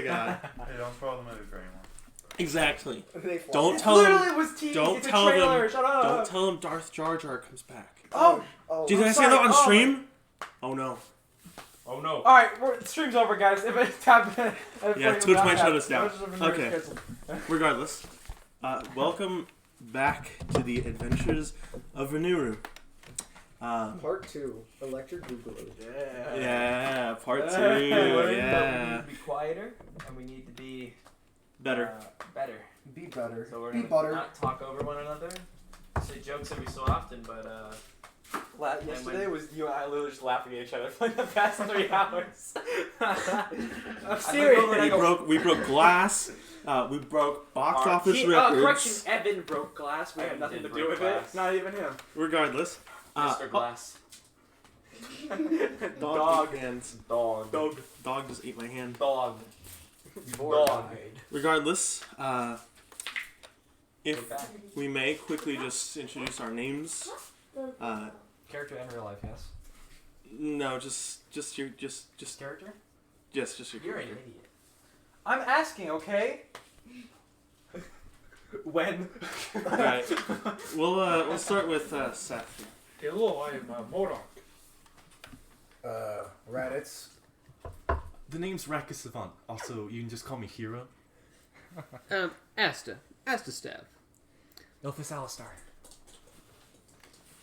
God. Hey, don't spoil the movie for anyone. Exactly. Don't tell them. Literally was teased. Don't It's tell a trailer. them. Shut up. Don't tell them Darth Jar Jar comes back. Oh. Did I say that on stream? Oh no. Oh no. All right, stream's over, guys. If it's happening, Yeah, Twitch might shut us down. Okay. Regardless, welcome back to the adventures of Venuru. Part 2, Electric Boogaloo. Yeah, part 2. Yeah. We Yeah. need to be quieter, and we need to be Better. better. Be better. So we're Be gonna butter. not talk over one another, say jokes every so often, but Yesterday was you and I literally just laughing at each other for like the past 3 hours. I'm serious. We broke glass. We broke box office records. Correction, Evan broke glass. We had Evan nothing did to do break with glass. it. Not even him. Regardless. Mr. Glass. Dog hands. Dog. Dog just ate my hand. Dog. Dog. Regardless, if We're back. we may quickly just introduce our names. Character and real life, yes. No, just your Character? just your You're an character. idiot. I'm asking, okay? When? Alright. We'll start with Seth. Hello, I am Moron. Raditz. The name's Raka Savant. Also, you can just call me Hero. Asta Stav. Ilphus Alistar.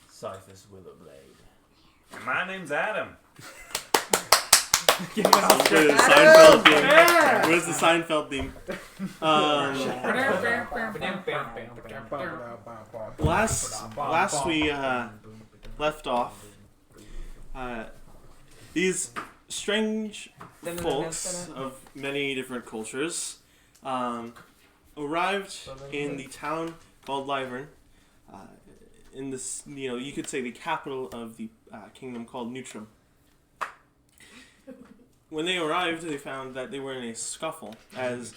Cyphus Willowblade. My name's Adam. Give it up. Where's the Seinfeld theme? Where's the Seinfeld theme? Last we left off, these strange folks of many different cultures arrived in the town called Lyvern, in this, you could say the capital of the kingdom called Neutrum. When they arrived, they found that they were in a scuffle, as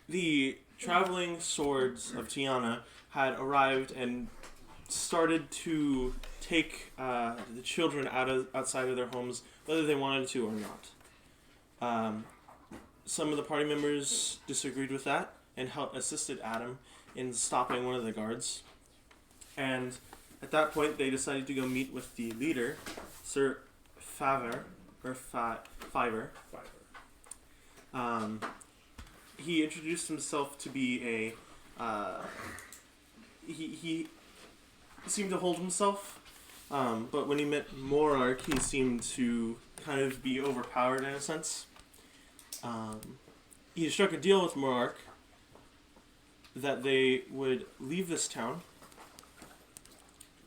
the traveling swords of Tiana had arrived and started to take the children outside of their homes, whether they wanted to or not. Some of the party members disagreed with that and assisted Adam in stopping one of the guards. And at that point, they decided to go meet with the leader, Sir Fiver. He introduced himself to be he seemed to hold himself, but when he met Morarch, he seemed to kind of be overpowered in a sense. He struck a deal with Morarch that they would leave this town.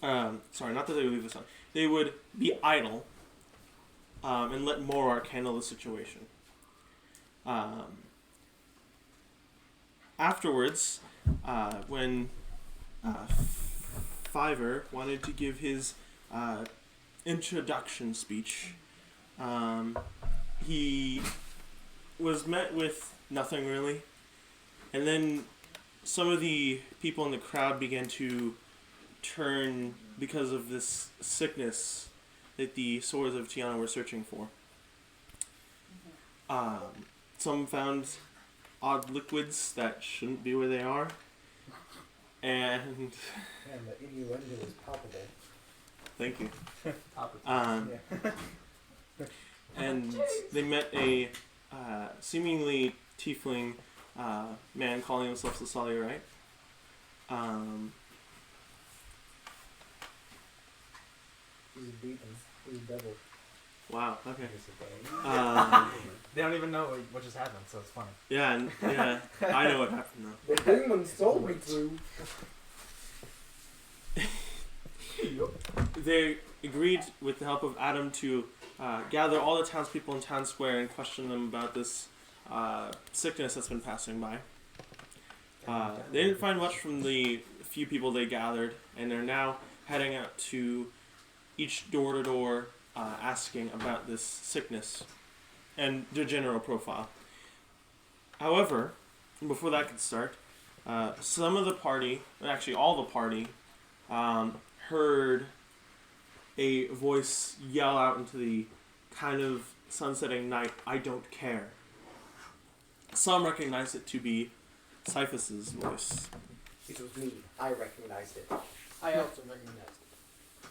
Sorry, not that they would leave this town. They would be idle and let Morarch handle the situation. Afterwards, when Fiver wanted to give his introduction speech, he was met with nothing really. And then some of the people in the crowd began to turn because of this sickness that the swords of Tiana were searching for. Some found odd liquids that shouldn't be where they are. And And the innuendo is palpable. thank you. Yeah. And they met a seemingly tiefling man calling himself Cecilia, right? He's beaten. He's devil. Wow. Okay. They don't even know what just happened, so it's funny. Yeah. I know what happened though. The demon stole me through. They agreed with the help of Adam to gather all the townspeople in town square and question them about this sickness that's been passing by. They didn't find much from the few people they gathered, and they're now heading out to each door-to-door asking about this sickness and their general profile. However, before that could start, some of the party, actually all the party, heard a voice yell out into the kind of sunsetting night, "I don't care." some recognize it to be Cyphus's voice. It was me. I recognized it. I also recognized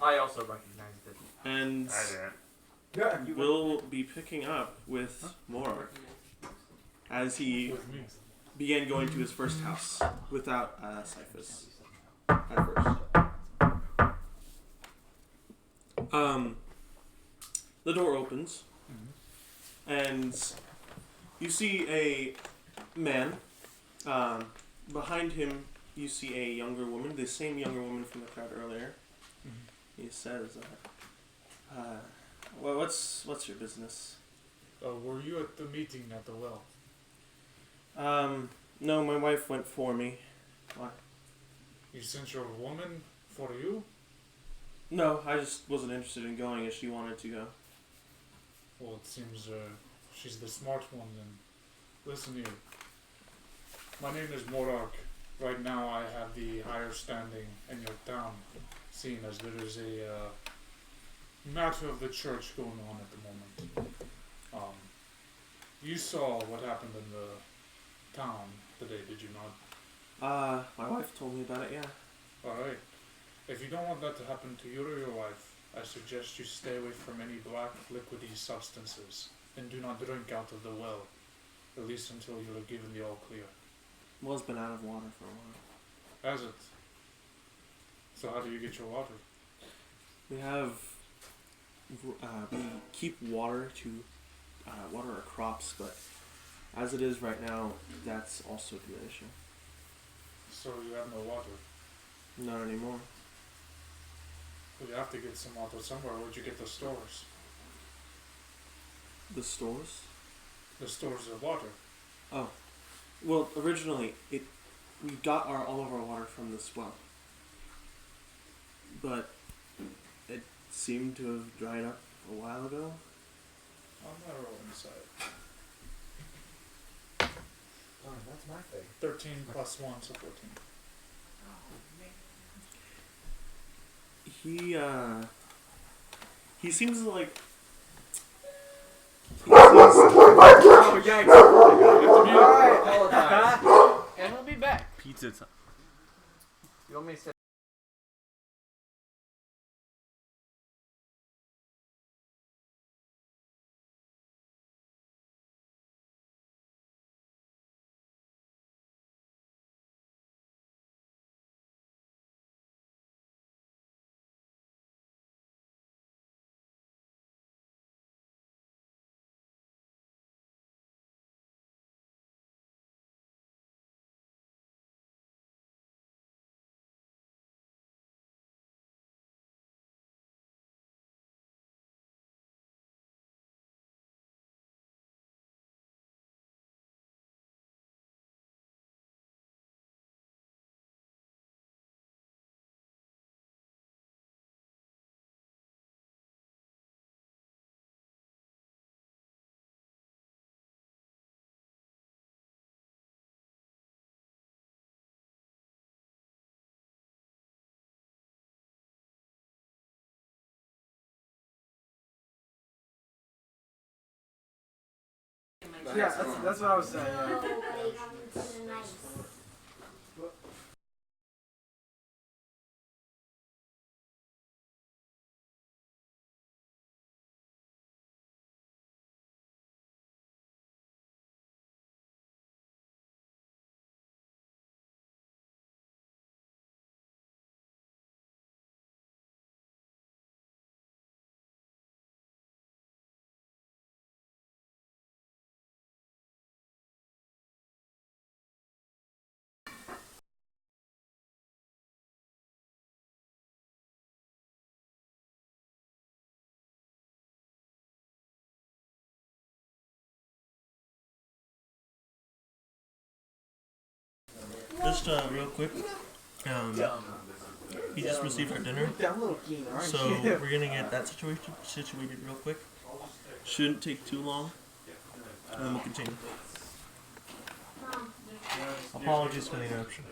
I also recognized it. And I didn't. Yeah. we'll be picking up with Morark as he With me. began going to his first house without Cyphus at first. The door opens, and you see a man. Behind him, you see a younger woman, the same younger woman from the crowd earlier. He says, well, what's your business? Were you at the meeting at the well? No, my wife went for me. Why? You sent your woman for you? No, I just wasn't interested in going as she wanted to go. Well, it seems she's the smart one then. Listen here. My name is Morark. Right now I have the higher standing in your town, seeing as there is a matter of the church going on at the moment. You saw what happened in the town today, did you not? My wife told me about it, yeah. Alright. If you don't want that to happen to you or your wife, I suggest you stay away from any black liquidy substances and do not drink out of the well, at least until you are given the all clear. Well's been out of water for a while. Has it? So how do you get your water? We have, we keep water to water our crops, but as it is right now, that's also the issue. So you have no water. Not anymore. Well, you have to get some water somewhere. Where'd you get the stores? The stores? The stores of water. Oh. Well, originally, we got all of our water from this well. But it seemed to have dried up a while ago. I'm not rolling inside. Oh, that's my thing. 13 plus 1, so 14. He seems like Oh, yikes! Alright. And we'll be back. Pizza time. You want me to say? Yeah, that's what I was saying. just real quick. We just received our dinner, I'm a little keen, aren't so you? we're gonna get that situated real quick. Shouldn't take too long, and then we'll continue. Apologies for the interruption.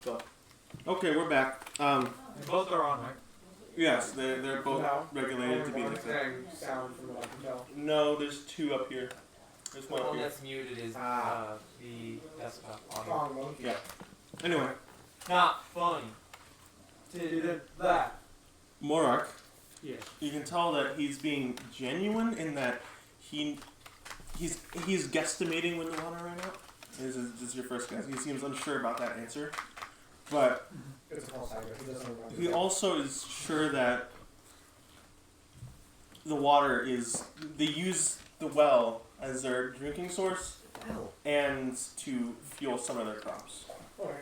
So, okay, we're back. Both are on, right? Yes, they're both No. regulated to be Only like one that. thing sound from what I can tell. No, there's two up here. There's The one up one here. that's muted is the desktop audio. Strong one. Yeah. Anyway, Not funny. Did that. Morak, Yes. you can tell that he's being genuine in that he's guesstimating when the water ran out. This is your first guess. He seems unsure about that answer, but It's a false idea. He doesn't remember. he also is sure that the water is, they use the well as their drinking source and to fuel some of their crops. Alright.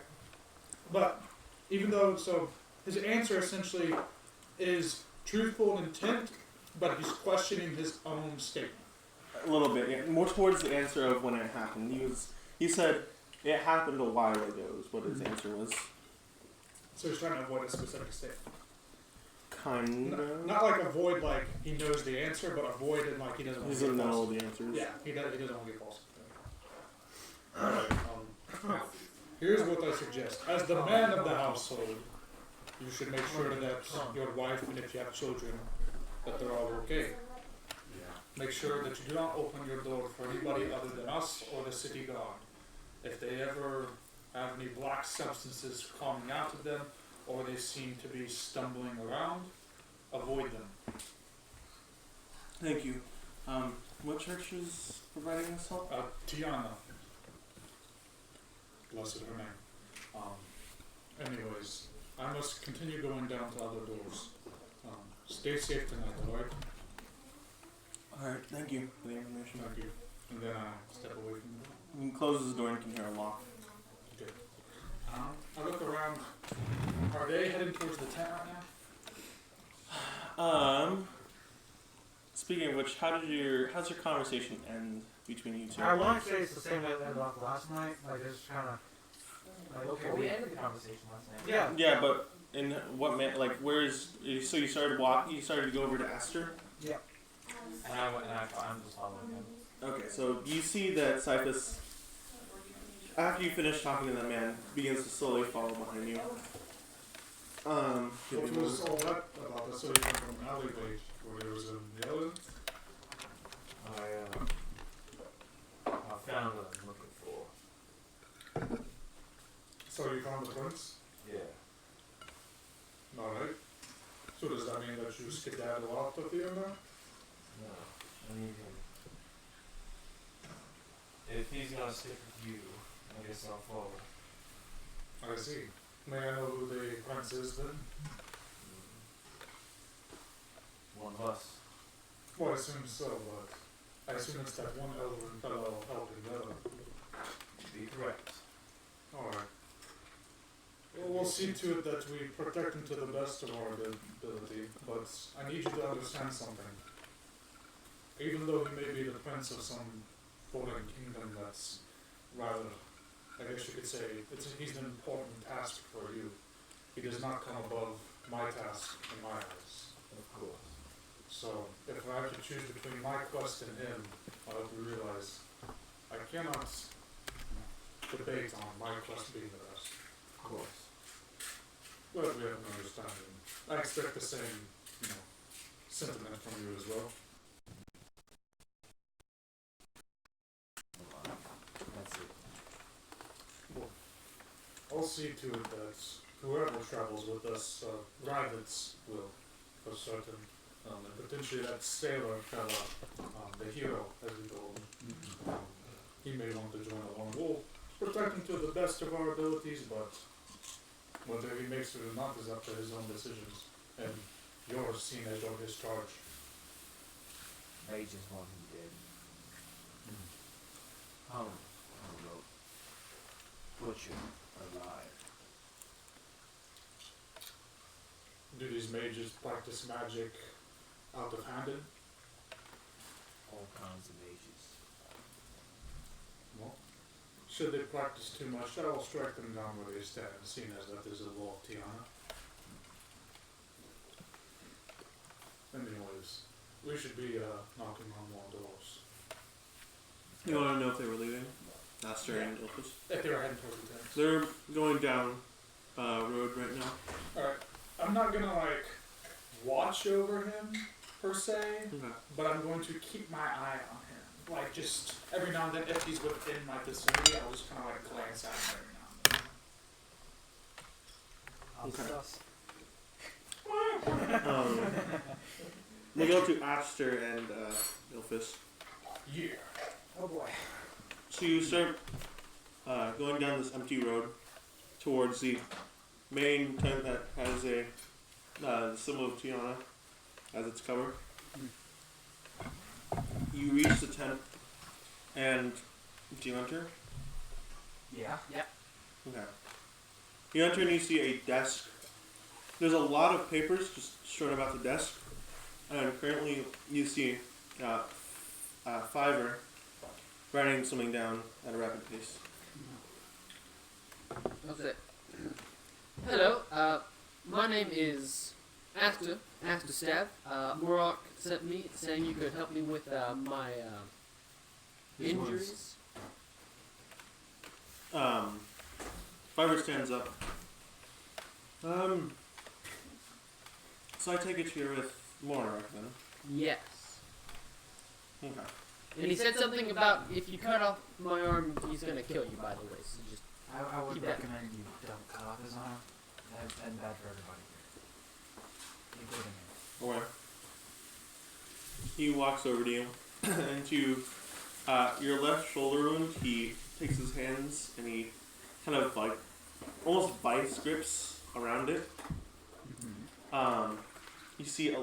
But even though, so his answer essentially is truthful in intent, but he's questioning his own statement. A little bit, yeah. More towards the answer of when it happened. He said it happened a while ago is what his answer was. So he's trying to avoid a specific statement. Kind of. Not like avoid like he knows the answer, but avoid it like he doesn't want He's to in get the know false. the answers. Yeah, he doesn't want to get false. Alright, here's what I suggest. As the man of the household, you should make sure that your wife and if you have children, that they're all okay. Make sure that you do not open your door for anybody other than us or the city guard. If they ever have any black substances coming out of them, or they seem to be stumbling around, avoid them. Thank you. What church is providing this help? Tiana. Blessed her name. Anyways, I must continue going down to other doors. Stay safe tonight, alright? Alright, thank you for the information. Thank you. And then I step away from the door. You can close the door and you can hear a lock. Good. I look around. Are they heading towards the tent right now? Speaking of which, how's your conversation end between you two? I want to say it's the same way that like last night. Like it's kind of like okay, We ended the conversation last night. yeah. Yeah, but in what man? Like, where is? So you started walking. You started to go over to Esther. And I went and I'm just following him. Okay, so you see that Cyphus, after you finish talking to that man, begins to slowly follow behind you. What was all that about? So you came from an alleyway where there was a yellow. I found what I'm looking for. So you found the prince? Yeah. Alright. So does that mean that you skedaddle off with you now? No, I need him. If he's gonna stick with you, I guess I'll follow. I see. May I know who the prince is then? One of us. Well, I assume so, but I assume it's that one elven fellow helping the other. Be correct. Alright. Well, we'll see to it that we protect him to the best of our ability, but I need you to understand something. Even though he may be the prince of some foreign kingdom that's rather, I guess you could say, he's an important task for you. He does not come above my task in my eyes. Of course. So, if I have to choose between my quest and him, I hope you realize I cannot debate on my quest being the best. Of course. But we have an understanding. I expect the same, sentiment from you as well. That's it. I'll see to it that whoever travels with us, Ravitz will, for certain. And potentially that sailor fella, the hero, as we call him. He may want to join along. We'll protect him to the best of our abilities, but whether he makes it or not is up to his own decisions. And yours seen as your discharge. Mage is one who did. Oh, butcher alive. Do these mages practice magic out of handed? All kinds of mages. Well, should they practice too much, I will strike them down where they stand, seeing as that is a law of Tiana. Anyways, we should be knocking on more doors. You want to know if they were leaving? Esther and Ilphus. If they were heading towards the tent. They're going down road right now. Alright. I'm not gonna like watch over him per se, Okay. but I'm going to keep my eye on him. Like just every now and then, if he's within my vicinity, I'll just kind of like glance at him every now and then. Okay. We go to Aster and Ilfis. Yeah. Oh boy. So you start going down this empty road towards the main tent that has a symbol of Tiana as its cover. You reach the tent, and do you enter? Yeah. Okay. You enter and you see a desk. There's a lot of papers just strewn about the desk, and currently you see Fiverr writing something down at a rapid pace. What's it? Hello, my name is Aster Stav. Morak sent me saying you could help me with my injuries. Fiverr stands up. So I take it you're with Morak then? Yes. Okay. And he said something about if you cut off my arm, he's gonna kill you, by the way, so just I would Keep that. recommend you don't cut off his arm. That's bad for everybody here. Including me. Or he walks over to you and to your left shoulder wound, he takes his hands and he kind of like almost vice grips around it. You see,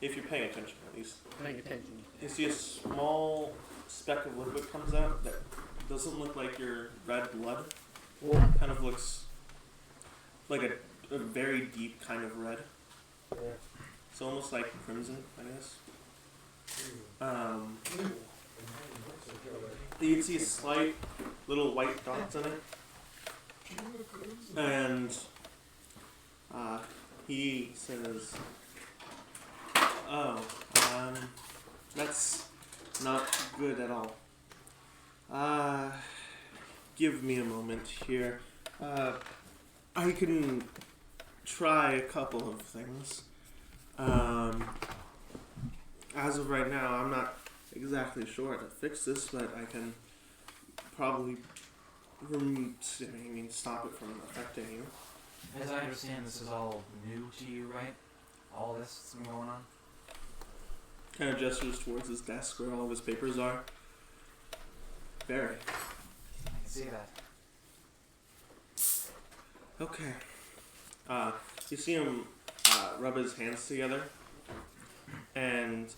if you're paying attention at least, paying attention. you see a small speck of liquid comes out that doesn't look like your red blood. Kind of looks like a very deep kind of red. It's almost like crimson, I guess. You can see slight little white dots in it. And he says, that's not good at all. Give me a moment here. I can try a couple of things. As of right now, I'm not exactly sure how to fix this, but I can probably stop it from affecting you. As I understand, this is all new to you, right? All this that's been going on? Kind of gestures towards his desk where all of his papers are. Very. I can see that. Okay. You see him rub his hands together, and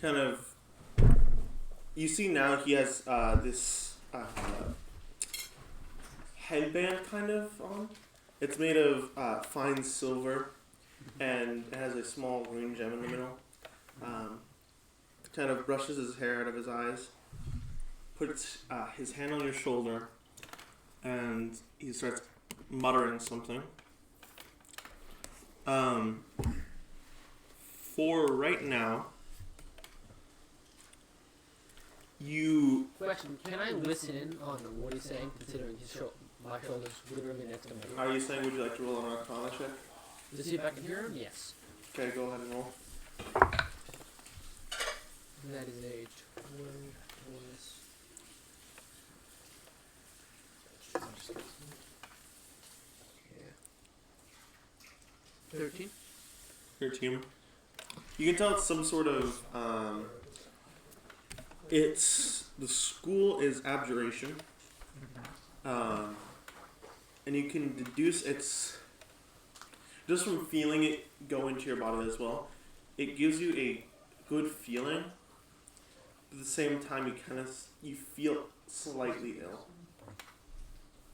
kind of. You see now he has this headband kind of on. It's made of fine silver, and it has a small green gem in the middle. Kind of brushes his hair out of his eyes, puts his hand on your shoulder, and he starts muttering something. For right now, you... Question, can I listen in on what he's saying, considering my shoulder's literally next to my Are you saying, would you like to roll an Arcana check? To see if I can hear him? Yes. Okay, go ahead and roll. That is a 13. 13. You can tell it's some sort of, the school is abjuration. And you can deduce it's, just from feeling it go into your body as well, it gives you a good feeling. At the same time, you feel slightly ill.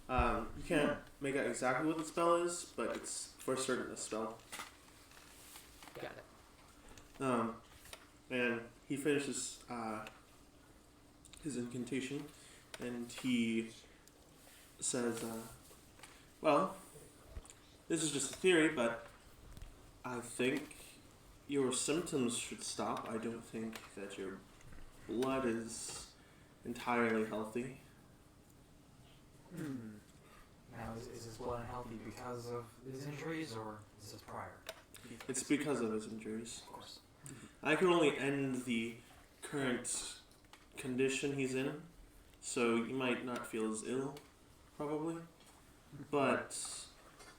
You can't make out exactly what the spell is, but it's for certain a spell. Got it. And he finishes his incantation, and he says, well, this is just a theory, but I think your symptoms should stop. I don't think that your blood is entirely healthy. Now, is his blood unhealthy because of his injuries, or is this prior? It's because of his injuries. Of course. I can only end the current condition he's in, so you might not feel as ill, probably. But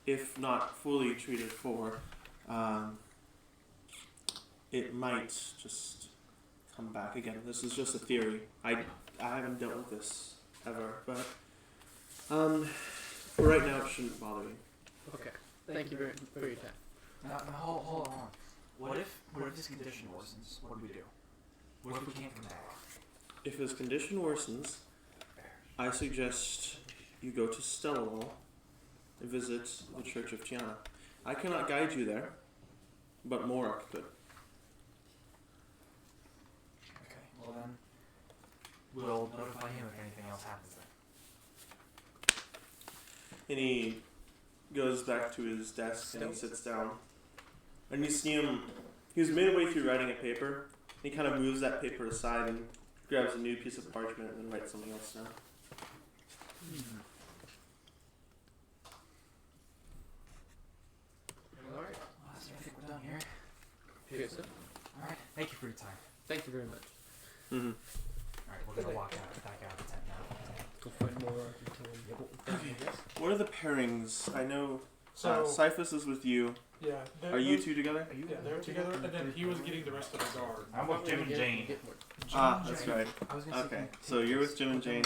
if not fully treated for, it might just come back again. This is just a theory. I haven't dealt with this ever, but for right now it shouldn't bother me. Okay. Thank you very for your time. Now, hold on. What if his condition worsens? What do we do? What if we can't come back? If his condition worsens, I suggest you go to Stellawall and visit the Church of Tiana. I cannot guide you there, but Morak could. Okay, well then, we'll notify him if anything else happens then. And he goes back to his desk and he sits down. And you see him, he was midway through writing a paper. He kind of moves that paper aside and grabs a new piece of parchment and writes something else down. Alright. Well, I think we're done here. Good, sir. Alright, thank you for your time. Thank you very much. Mm-hmm. Alright, we're gonna walk back out of the tent now. Go find more and kill him. What are the pairings? I know So Cyphus is with you. yeah, Are you two together? Yeah, they're together, and then he was getting the rest of the guard. I'm with Jim and Jane. Ah, that's right. I was gonna Okay, so you're with Jim and Jane.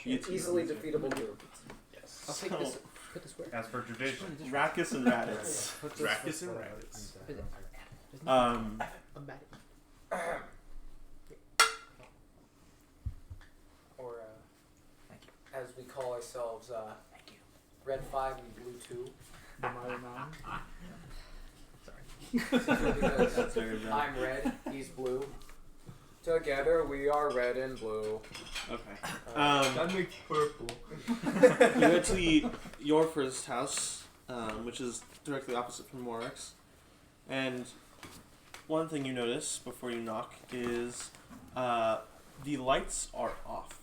You two. Easily defeatable group. Yes. I'll take this. Put this where? As per tradition. Rackus and Raditz. Rackus and rabbits. Um, I'm bad. Or, As we call ourselves, Red 5 and Blue 2. Because that's very bad. I'm red, he's blue. Together we are red and blue. Okay. That makes purple. You go to your first house, which is directly opposite from Morak's. And one thing you notice before you knock is the lights are off.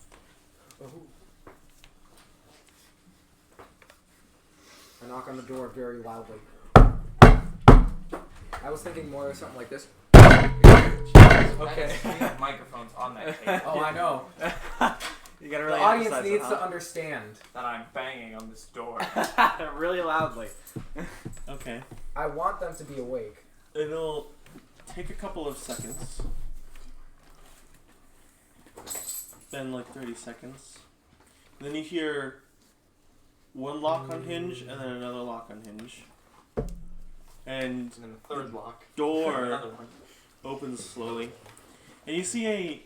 I knock on the door very loudly. I was thinking more of something like this. okay. We have microphones on that table. Oh, I know. You gotta The really audience emphasize needs it, to huh? understand. That I'm banging on this door. really loudly. Okay. I want them to be awake. It'll take a couple of seconds. Then like 30 seconds. Then you hear one lock on hinge and then another lock on hinge. And And then the third lock. door Another one. opens slowly. And you see a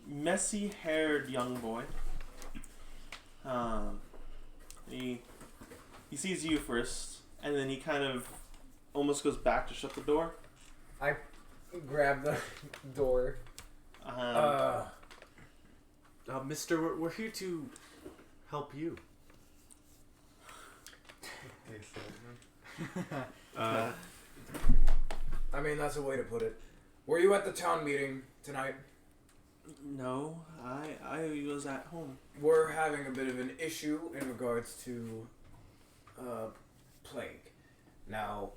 messy-haired young boy. He sees you first, and then he kind of almost goes back to shut the door. I grab the door. Mister, we're here to help you. I mean, that's a way to put it. Were you at the town meeting tonight? No, I was at home. We're having a bit of an issue in regards to plague. Now,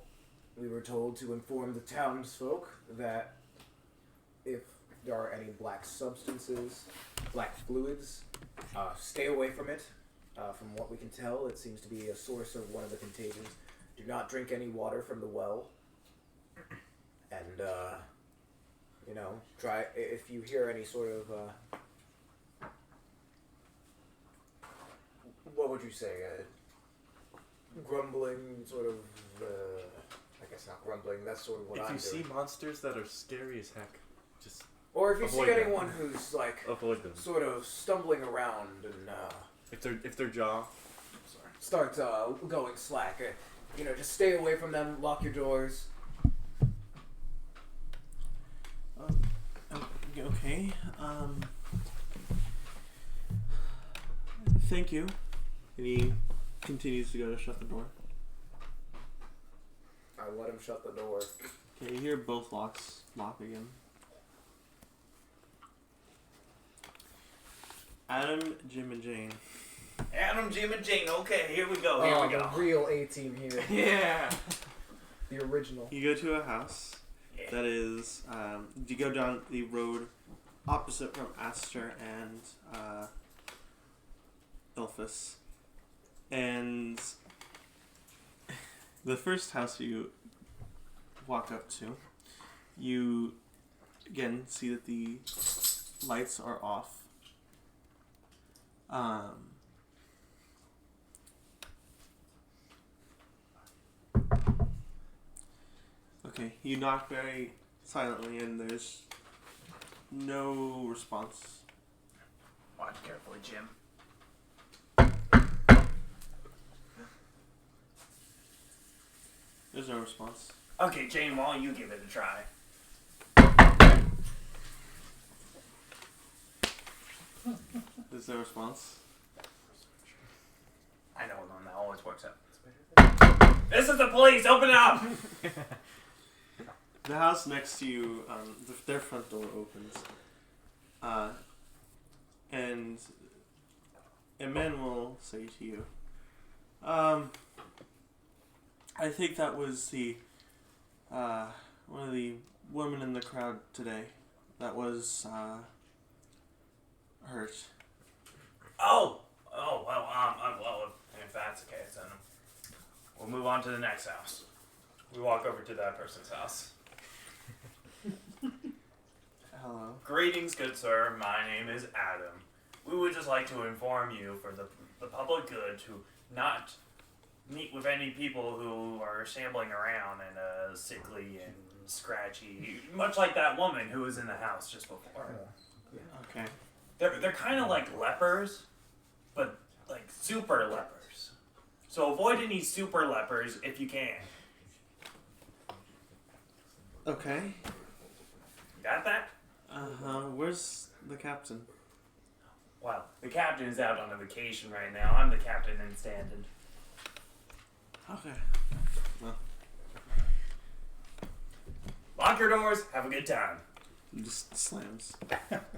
we were told to inform the townsfolk that if there are any black substances, black fluids, stay away from it. From what we can tell, it seems to be a source of one of the contagions. Do not drink any water from the well. And, try, if you hear any sort of, what would you say, grumbling, sort of, I guess not grumbling, that's sort of what If I'm you doing. see monsters that are scary as heck, just Or if you avoid see them. anyone who's, like, avoid them. sort of stumbling around and, If their jaw, start going slack, just stay away from them, lock your doors. Okay. Thank you. And he continues to go to shut the door. I let him shut the door. Okay, you hear both locks lock again. Adam, Jim, and Jane. Adam, Jim, and Jane. Okay, here we go. Oh, the real A-team here. Yeah. The original. You go to a house that is. You go down the road opposite from Aster and Elphus, and the first house you walk up to, you again see that the lights are off. Okay, you knock very silently and there's no response. Watch carefully, Jim. There's no response. Okay, Jane, why don't you give it a try? There's no response. I know one that always works out. This is the police! Open up! The house next to you, their front door opens. And a man will say to you, I think that was the, one of the women in the crowd today that was, hurt. Oh, well, if that's the case, then we'll move on to the next house. We walk over to that person's house. Hello. Greetings, good sir. My name is Adam. We would just like to inform you for the public good to not meet with any people who are shambling around and sickly and scratchy, much like that woman who was in the house just before. Okay. They're kind of like lepers, but like super lepers. So avoid any super lepers if you can. Okay. Got that? Where's the captain? Well, the captain is out on a vacation right now. I'm the captain in stand-in. Okay. Well, Lock your doors. Have a good time. it just slams.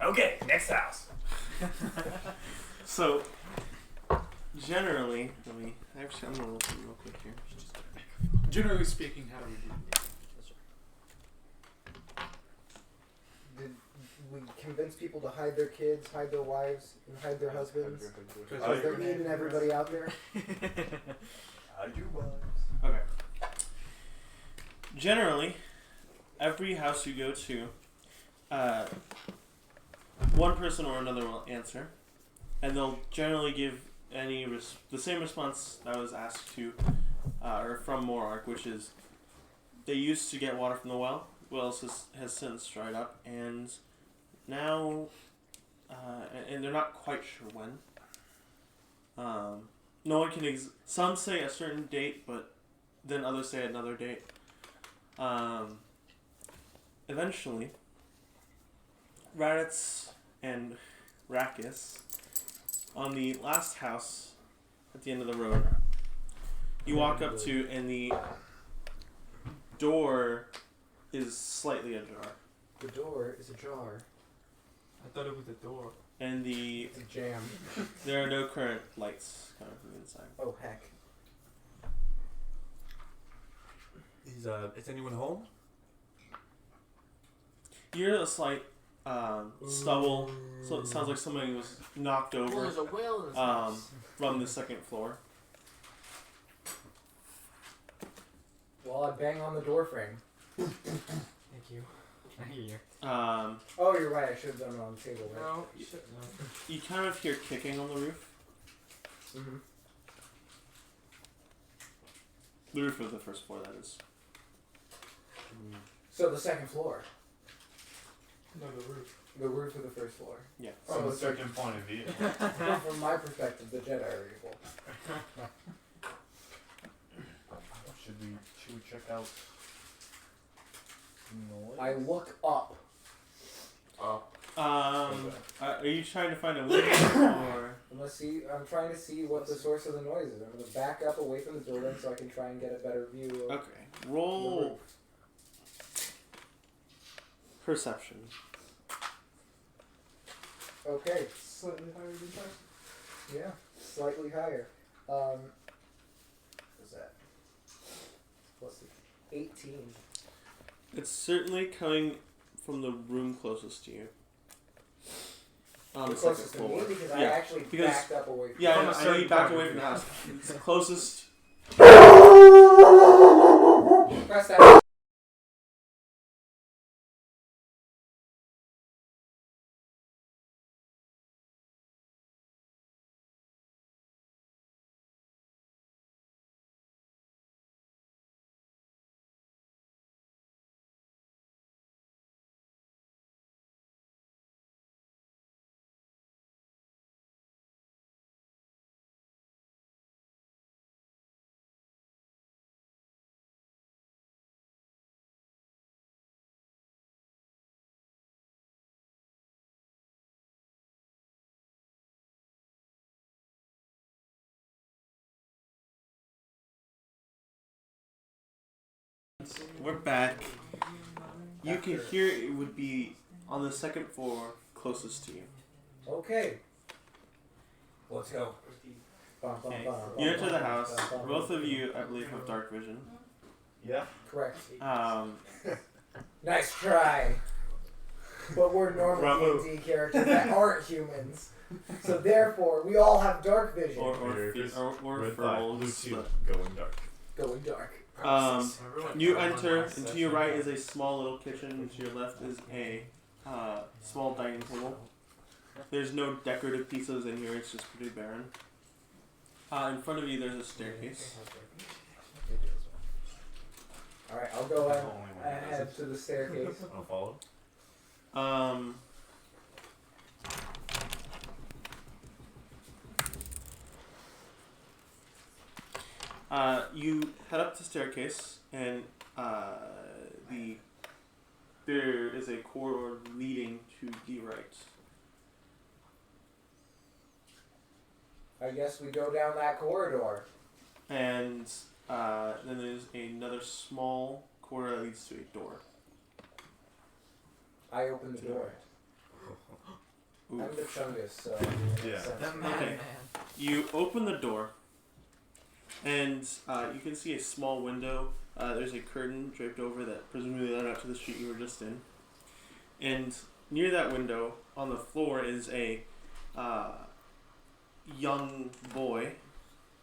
Okay, next house. So, generally, I'm gonna look real quick here. Generally speaking, how do we do? Did we convince people to hide their kids, hide their wives, and hide their husbands? Because they're eating everybody out there. Hide your wives. Okay. Generally, every house you go to, one person or another will answer, and they'll generally give the same response that was asked to, or from Morark, which is they used to get water from the well. Well, has since dried up, and now, and they're not quite sure when. No one can. Some say a certain date, but then others say another date. Eventually, Raditz and Rakis, on the last house at the end of the road, you walk up to, and the door is slightly ajar. The door is ajar. I thought it was the door. And It's a jam. there are no current lights coming from inside. Oh, heck. Is anyone home? You hear a slight stubble, so it sounds like somebody was knocked Well, over there's a whale in this house. from the second floor. Well, I bang on the door frame. Thank you. I hear you. Oh, you're right. I should have done it on the table, right? No, shit, no. You kind of hear kicking on the roof. Mm-hmm. The roof of the first floor, that is. So the second floor. No, the roof. The roof of the first floor. Yeah. From So a it's certain point of view. well, from my perspective, the Jedi are evil. Should we check out noise? I look up. Are you trying to find a window or? I'm trying to see what the source of the noise is. I'm going to back up away from the building so I can try and get a better view of Okay. Roll perception. Okay. Slightly higher than that. Yeah. slightly higher. What's that? Plus 18. It's certainly coming from the room closest to you. On the second Closest to me floor. because I Yeah, actually because- backed up away from Yeah, From a I know certain you backed point away of from the view. house. It's closest. Press that. We're back. You can hear it would be on the second floor closest to you. Okay. Let's go. Okay. You enter the house. Both of you, I believe, have dark vision. Yeah. Correct. Um, Nice try. But we're normal Bravo. D&D characters that aren't humans. So therefore, we all have dark vision. or Red 5, furls. blue 2, going dark. Going dark. You enter, and to your right is a small little kitchen, and to your left is a small dining table. There's no decorative pieces in here, it's just pretty barren. In front of you there's a staircase. Alright, I'll go ahead to the staircase. I'll follow. You head up the staircase, and there is a corridor leading to the right. I guess we go down that corridor. And then there's another small corridor that leads to a door. I open the door. Ooh. I'm the chungus, so... Yeah. Okay. You open the door, and you can see a small window. There's a curtain draped over that presumably led out to the street you were just in. And near that window, on the floor, is a young boy.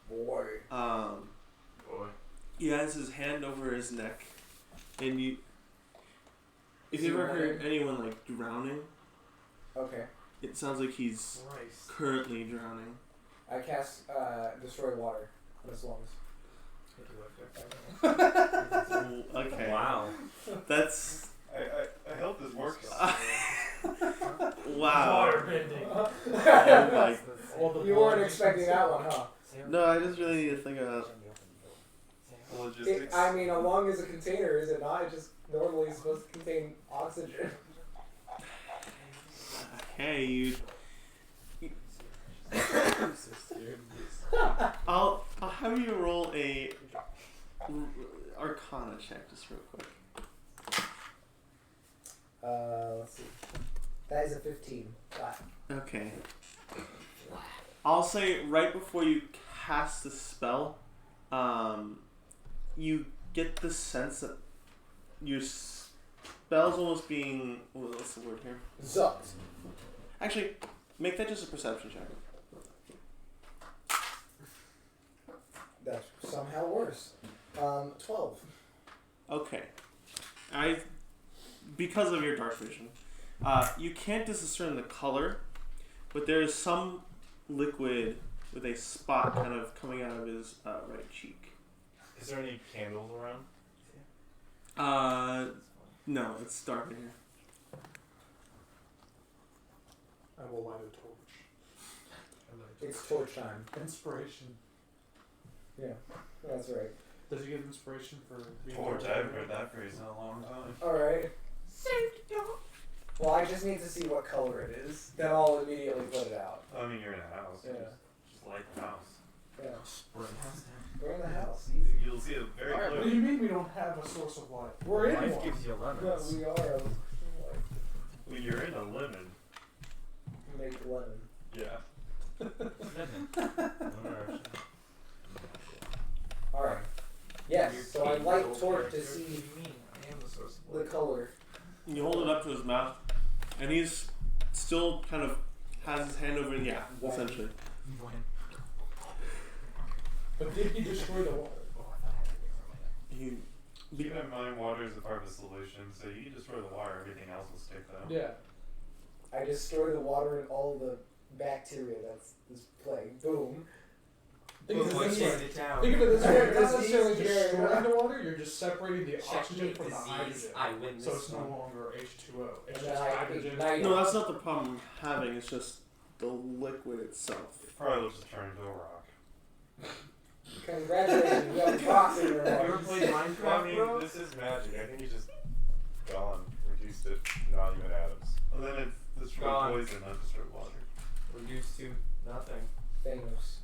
Boy. Boy. He has his hand over his neck, and you... If Is you he ever heard running? anyone, like, drowning, Okay. it sounds like he's currently drowning. I cast Destroy Water on his lungs. Okay. Wow. That's... I hope this works. Wow. Bending. Oh my... You weren't expecting that one, huh? No, I just really need to think about... Logistics. I mean, a lung is a container, is it not? It just normally is supposed to contain oxygen. Hey, you... I'll have you roll a Arcana check just real quick. Let's see. That is a 15. Flat. Okay. I'll say right before you cast the spell, you get the sense that your spell's almost being... What's the word here? Zucked. Actually, make that just a perception check. That's somehow worse. 12. Okay. Because of your dark vision, you can't discern the color, but there is some liquid with a spot kind of coming out of his right cheek. Is there any candles around? No, it's dark in here. I will light a torch. It's torch time. Inspiration. Yeah, that's right. Does he get inspiration for being Torch, I haven't heard that phrase in a long time. Alright. Well, I just need to see what color it is. Then I'll immediately put it out. I mean, you're in a house. Yeah. Just light the house. Yeah. We're in the house. You'll see it very What do clearly. you mean we don't have a source of light? We're in Life one. gives you But lemons. we are. Well, you're in a lemon. Make lemon. Yeah. Yes, so I light torch to What see do you mean? I am the source of the life. color. You hold it up to his mouth, and he's still kind of has his hand over. Yeah, essentially. When? But did he destroy the water? Oh, I thought I had to get He Keep in mind, water is a part of the solution, so you destroy the water, everything else will stick though. Yeah. I destroy the water and all the bacteria that's this plague. Boom. Think of it this way. it down. Think of it this way. You're not Disease, necessarily yeah. destroying the water. You're just separating the oxygen Checkmate from the disease. hydrogen. I win So this it's no one. longer H2O. It's And just then I hydrogen. ignite no, that's not the problem I'm having. It's just the liquid itself. It probably will just turn into a rock. Congratulations, you have rocks in your Have you ever lungs. played Minecraft, I mean, bro? this is magic. I think he just gone, reduced it, not even atoms. Well, then it's destroyed Gone. poison, not destroyed water. Reduced to nothing. Thanos.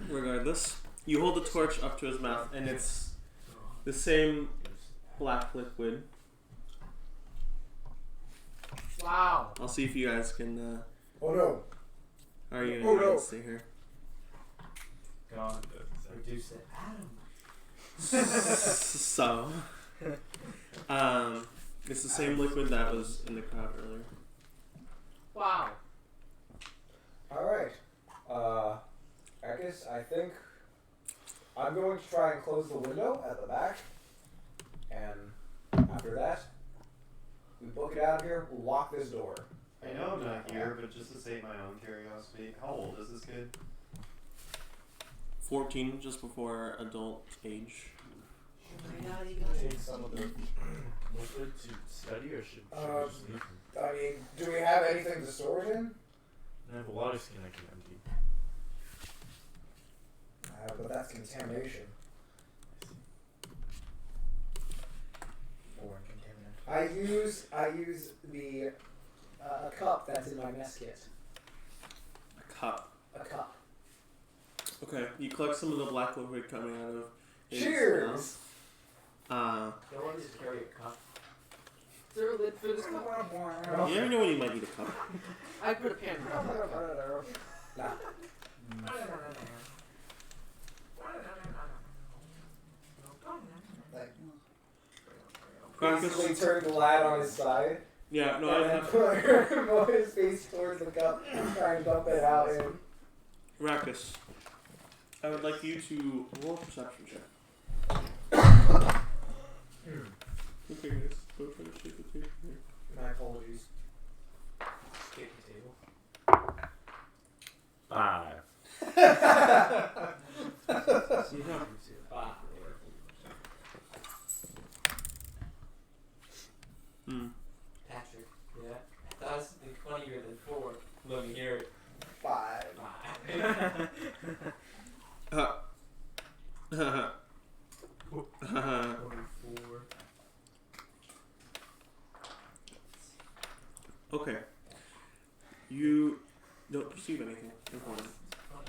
Regardless, you hold the torch up to his mouth, and it's the same black liquid. Wow. I'll see if you guys can. Oh no. Are you Oh, gonna no. stay here? Gone. Reduced to atom. So, it's the same liquid that was in the crowd earlier. Wow. Alright. I think I'm going to try and close the window at the back. And after that, we book it out of here, we'll lock this door. I know I'm not here, but just to save my own curiosity, how old is this kid? 14, just before adult age. Take some of the liquid to study, or should we just leave them? I mean, do we have anything to store it in? I have a water skin I can empty. But that's contamination. Foreign contaminant. I use the a cup that's in my mess kit. A cup. A cup. Okay, you collect some of the black liquid coming out of his Cheers! mouth. No one needs to carry a cup. Is there a lid for this cup? You never know when you might need a cup. I put a pan in the cup. Nah. Basically turn the lad on his side. Yeah, no, and I then have. put his face towards the cup and try and dump it out in. Rackus, I would like you to roll a perception check. Okay, guys, go try to shake the table here. My apologies. Escape the table. 5. Hmm. Patrick, yeah. That was something funnier than 4. Let me hear it. 5. 4. Okay. You don't perceive anything important. I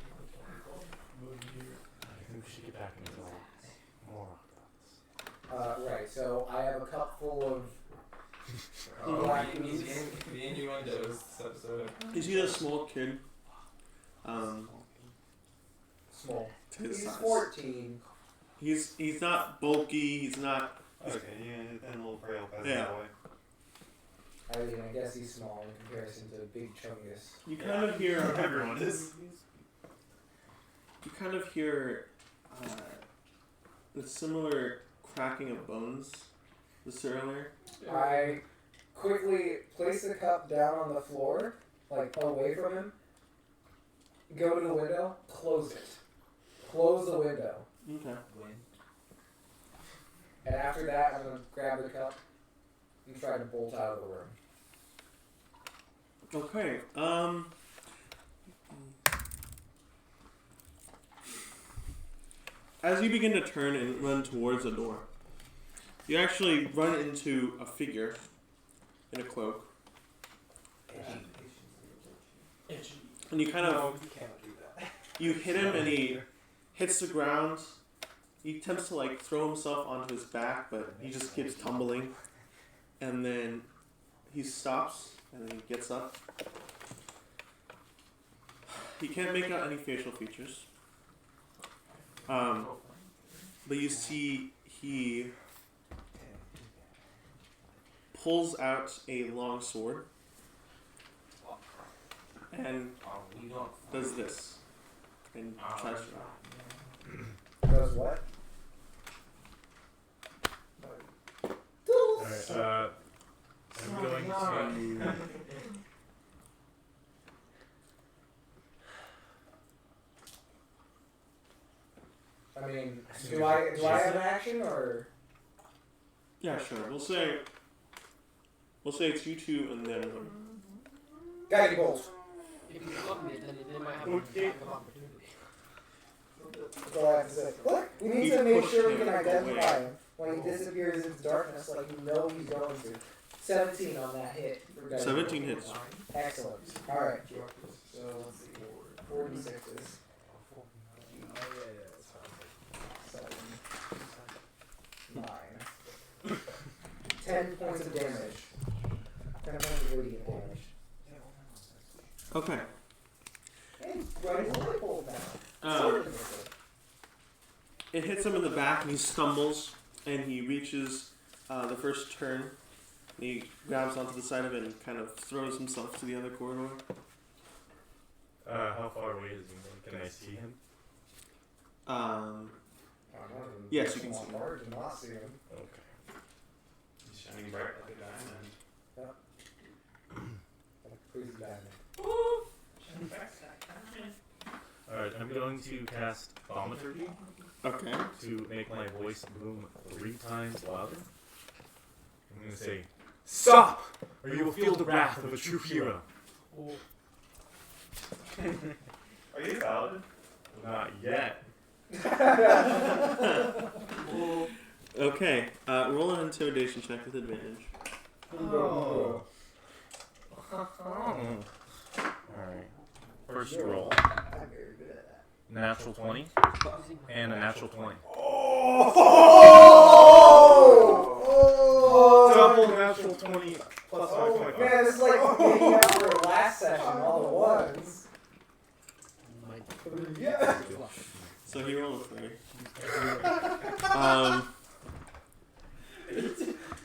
think we should get back into the more. Right, so I have a cup full of Oh, black the beans. innuendos this episode. You see this small kid, Small. to his He's size. 14. He's not bulky. He's not. Okay, yeah, then a little frail peasant Yeah. boy. I mean, I guess he's small in comparison to Big Chungus. You kind of hear. Everyone is. You kind of hear the similar cracking of bones this earlier. I quickly place the cup down on the floor, like away from him. Go to the window, close it. Close the window. Okay. And after that, I'm going to grab the cup and try to bolt out of the room. Okay. As you begin to turn and run towards the door, you actually run into a figure in a cloak, and you kind of You can't do that. you hit him, and he hits the ground. He attempts to like throw himself onto his back, but he just keeps tumbling, and then he stops, and then he gets up. He can't make out any facial features. but you see he pulls out a long sword and does this and tries to. Does what? Alright, I'm going to... I mean, do I have an action or? Yeah, sure. We'll say it's you two and then. Guiding bolt. If you fuck me, then they might have an attack of opportunity. That's all I have to say. Look, we need to make sure we can identify him when he disappears into darkness, like you know he's going to. 17 on that hit. 17 hits. Excellent. All right. So let's see. 46s. Oh yeah. 7, 9. 10 points of damage. 10 points of radiant damage. Okay. And riding a light bulb now. Um, it hits him in the back and he stumbles and he reaches the first turn. And he grabs onto the side of it and kind of throws himself to the other corridor. how far away is he? Can I see him? Yes, you can see him. Hard to not see him. Okay. He's shining bright like a diamond. Like a crazy diamond. Alright, I'm going to cast Thaumaturgy Okay. to make my voice boom 3 times louder. I'm going to say, "Stop! Or you will feel the wrath of a true hero." Are you valid? Not yet. Okay. Roll an intimidation check with advantage. Oh. Alright. First roll. I'm very good at that. Natural 20 and a natural 20. Double natural 20 plus 5.5. Man, it's like making up for last session, all the ones. Yeah. So he rolled a 3.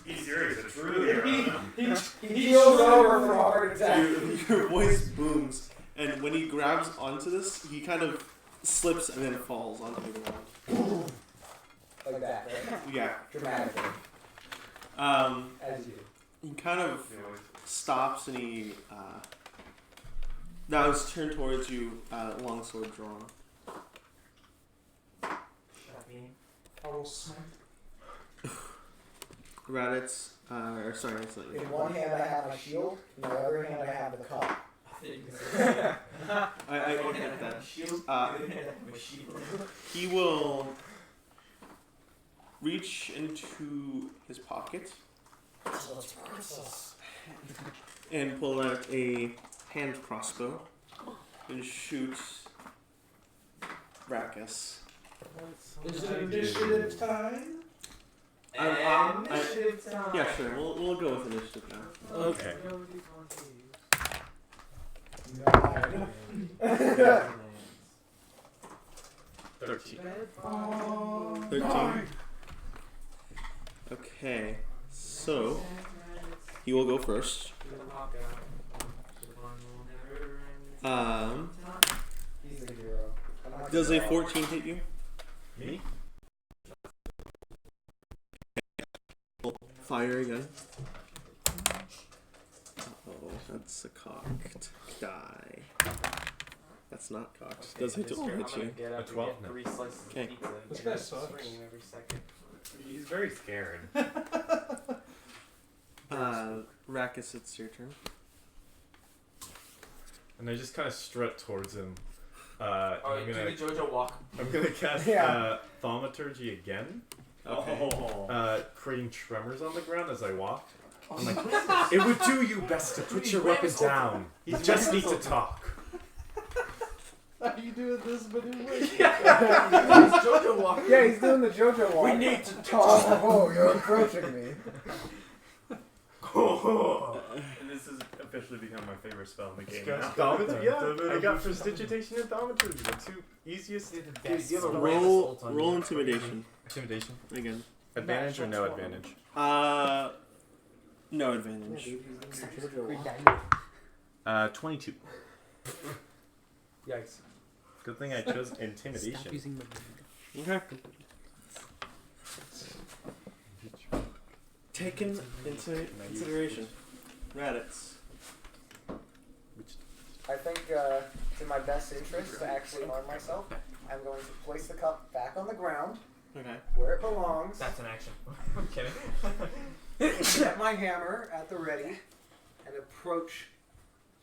He's serious, a true hero. He goes over from a heart attack. Your voice booms, and when he grabs onto this, he kind of slips and then falls onto the ground. Like that, right? Yeah. Dramatically. As you do. He kind of stops and he now he's turned towards you, longsword drawn. I will smite. Raditz, or sorry, that's not you. In one hand I have my shield, in the other hand I have the cup. I get that. He will reach into his pocket and pull out a hand crossbow and shoot Rakus. Is it initiative time? Initiative time. Yeah, sure. We'll go with initiative now. Okay. 13. 13. Okay, so he will go first. He's a hero. Does a 14 hit you? Me? Fire again. Oh, that's a cocked die. That's not cocked. Does it hit you? A 12? No. Okay. This guy sucks. He's very scared. Rakus, it's your turn. And I just kind of strut towards him. Alright, do the JoJo walk. I'm gonna cast Thaumaturgy again. Okay. Creating tremors on the ground as I walk. I'm like, it would do you best to put your weapon down. You just need to talk. How do you do this maneuver? He's JoJo walking. Yeah, he's doing the JoJo walk. We need to talk. Oh, you're approaching me. And this has officially become my favorite spell in the game now. Thaumaturgy? Yeah, I got Prestidigitation and Thaumaturgy, the two easiest. Roll intimidation. Intimidation. Again. Advantage or no advantage? No advantage. 22. Yikes. Good thing I chose Stop intimidation. using the Okay. Taken into consideration. Raditz. I think it's in my best interest to actually arm myself. I'm going to place the cup back on the ground Okay. where it belongs. That's an action. I'm kidding. Get my hammer at the ready and approach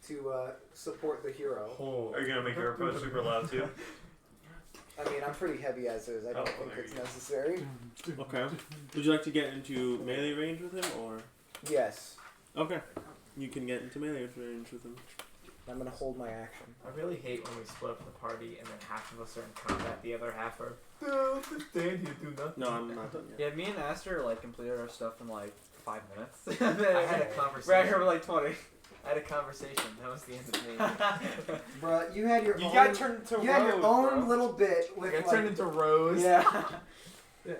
to support the hero. Oh. Are you gonna make your approach super loud too? I mean, I'm pretty heavy as is. I don't think there it's you go. necessary. Okay. Would you like to get into melee range with him, or? Yes. Okay. You can get into melee range with him. I'm going to hold my action. I really hate when we split up the party and then half of us are in combat, the other half are. Stand here, do nothing. No, I'm not done yet. Yeah, me and Aster like completed our stuff in like 5 minutes. I had a conversation. Right here for like 20. I had a conversation. That was the end of me. Bruh, you had your You own... got turned into You had your Rose, own bro. little bit I with got like... turned into Rose. Yeah. Yeah,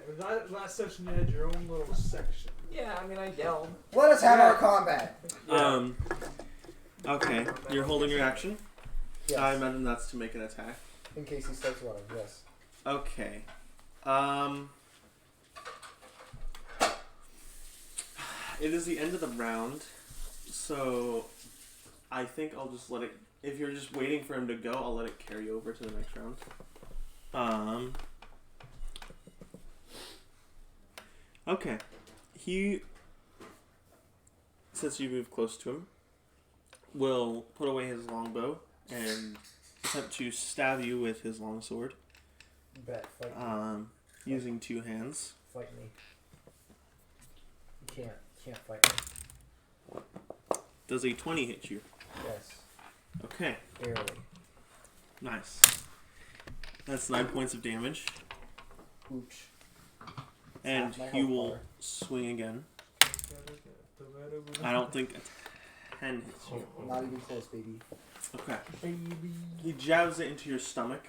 last session you had your own little section. Yeah, I mean, I yelled. Let us have our combat. Okay. You're holding your action. Yes. I imagine that's to make an attack. In case he starts running, yes. Okay. It is the end of the round, so I think I'll just let it. If you're just waiting for him to go, I'll let it carry over to the next round. Okay. He, since you move close to him, will put away his longbow and attempt to stab you with his longsword. Bet. Fight me. Using 2 hands. Fight me. You can't fight me. Does a 20 hit you? Yes. Okay. Barely. Nice. That's 9 points of damage. Ooch. And half my he health will bar. swing again. I don't think a 10 hits you. Not even close, baby. Okay. He jabs it into your stomach,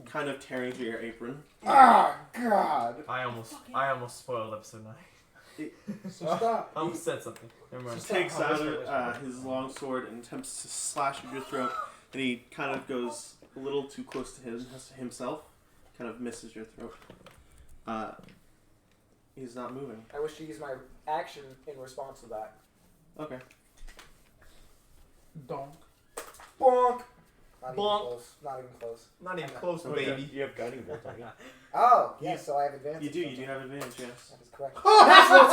kind of tearing through your apron. Ah, God! I almost spoiled episode 9. So stop. I almost said something. Never mind. Takes out his long sword and attempts to slash at your throat, and he kind of goes a little too close to himself, kind of misses your throat. He's not moving. I wish to use my action in response to that. Okay. Donk. Bonk! Not even Bonk. close. Not even close. Not even close, baby. You have guiding bolt on you. Oh, yes, so I have advantage. You do have advantage, yes. That is correct. Natural 20!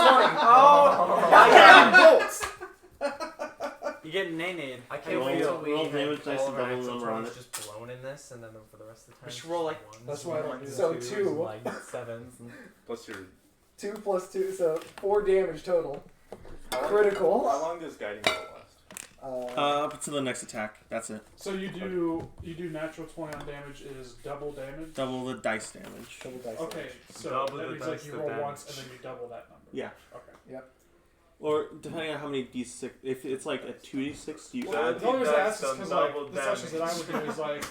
I got bolts! You get nay-nayed. I can't Roll- wait till we roll have damage dice all and of our double the actual number on 20s it. just blown in this, and then for the rest of the time. We should roll, like, ones, that's why I don't ones, do that. So twos, 2. and, like 7s. And Plus your. 2 plus 2, so 4 damage total. Critical. How long does guiding bolt last? Up until the next attack. That's it. So you do natural 20 on damage is double damage. Double the dice damage. Double dice Okay, damage. so Double that the means dice like you the roll damage. once and then you double that number. Yeah. Okay. Or depending on how many d6. If it's like a 2d6, you Well, add. the only reason I ask is Some because like double the sessions that I damage. would do is like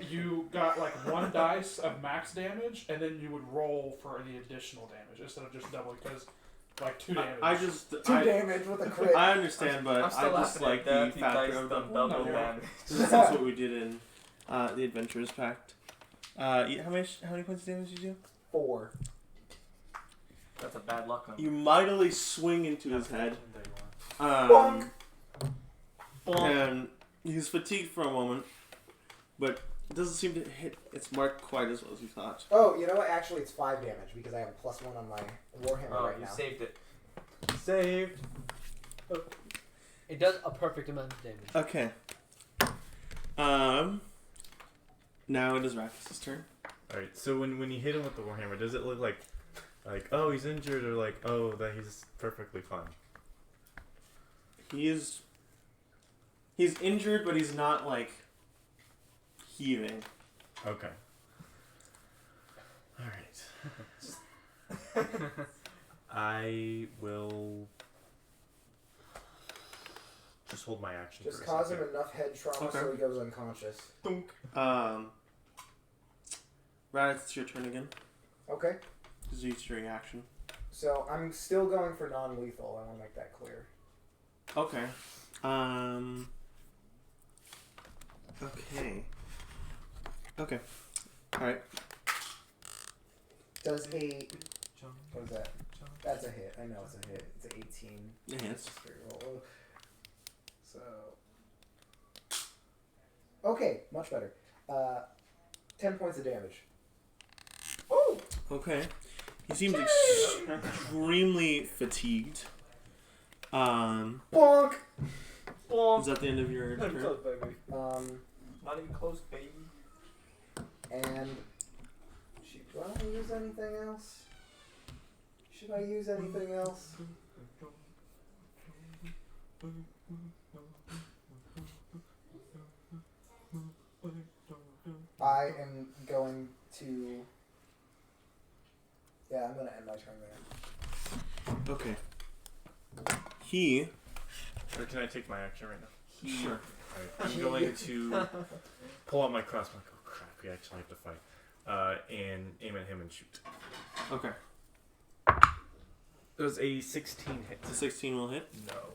you got like 1 dice of max damage and then you would roll for any additional damage instead of just double because like 2 damage. I just 2 I, damage with a crit. I understand, but I'm still I just laughing like at that. the He factor diced of them the double number. damage. That's what we did in the Adventurers Pact. How many points of damage did you do? 4. That's a bad luck number. You mightily swing into his head. Bonk. And he's fatigued for a moment, but it doesn't seem to hit its mark quite as well as you thought. Oh, you know what? Actually, it's 5 damage because I have a +1 on my Warhammer Oh, right you now. saved it. Saved. It does a perfect amount of damage. Okay. Now it is Rakis' turn. Alright, so when you hit him with the warhammer, does it look like oh he's injured or like oh that he's perfectly fine? He's injured, but he's not like heaving. Okay. Alright. I will just hold my action Just for a cause him second. enough head trauma Okay. so he goes unconscious. Raditz, it's your turn again. Okay. because you used your reaction. So I'm still going for non-lethal. I want to make that clear. Okay. Okay. Okay. All right. Does a what is that? That's a hit. I know it's a hit. It's an 18. It hits. Straight roll. So. Okay, much better. 10 points of damage. Oh. Okay. He seems extremely fatigued. Bonk. Is that the end of your Not even turn? close, baby. Not even close, baby. And do I want to use anything else? Should I use anything else? I am going to. Yeah, I'm going to end my turn there. Okay. He. Or can I take my action right now? Sure. Alright, I'm going to pull out my crossbow. Oh crap, we actually have to fight. And aim at him and shoot. Okay. Does a 16 hit? The 16 will hit. No.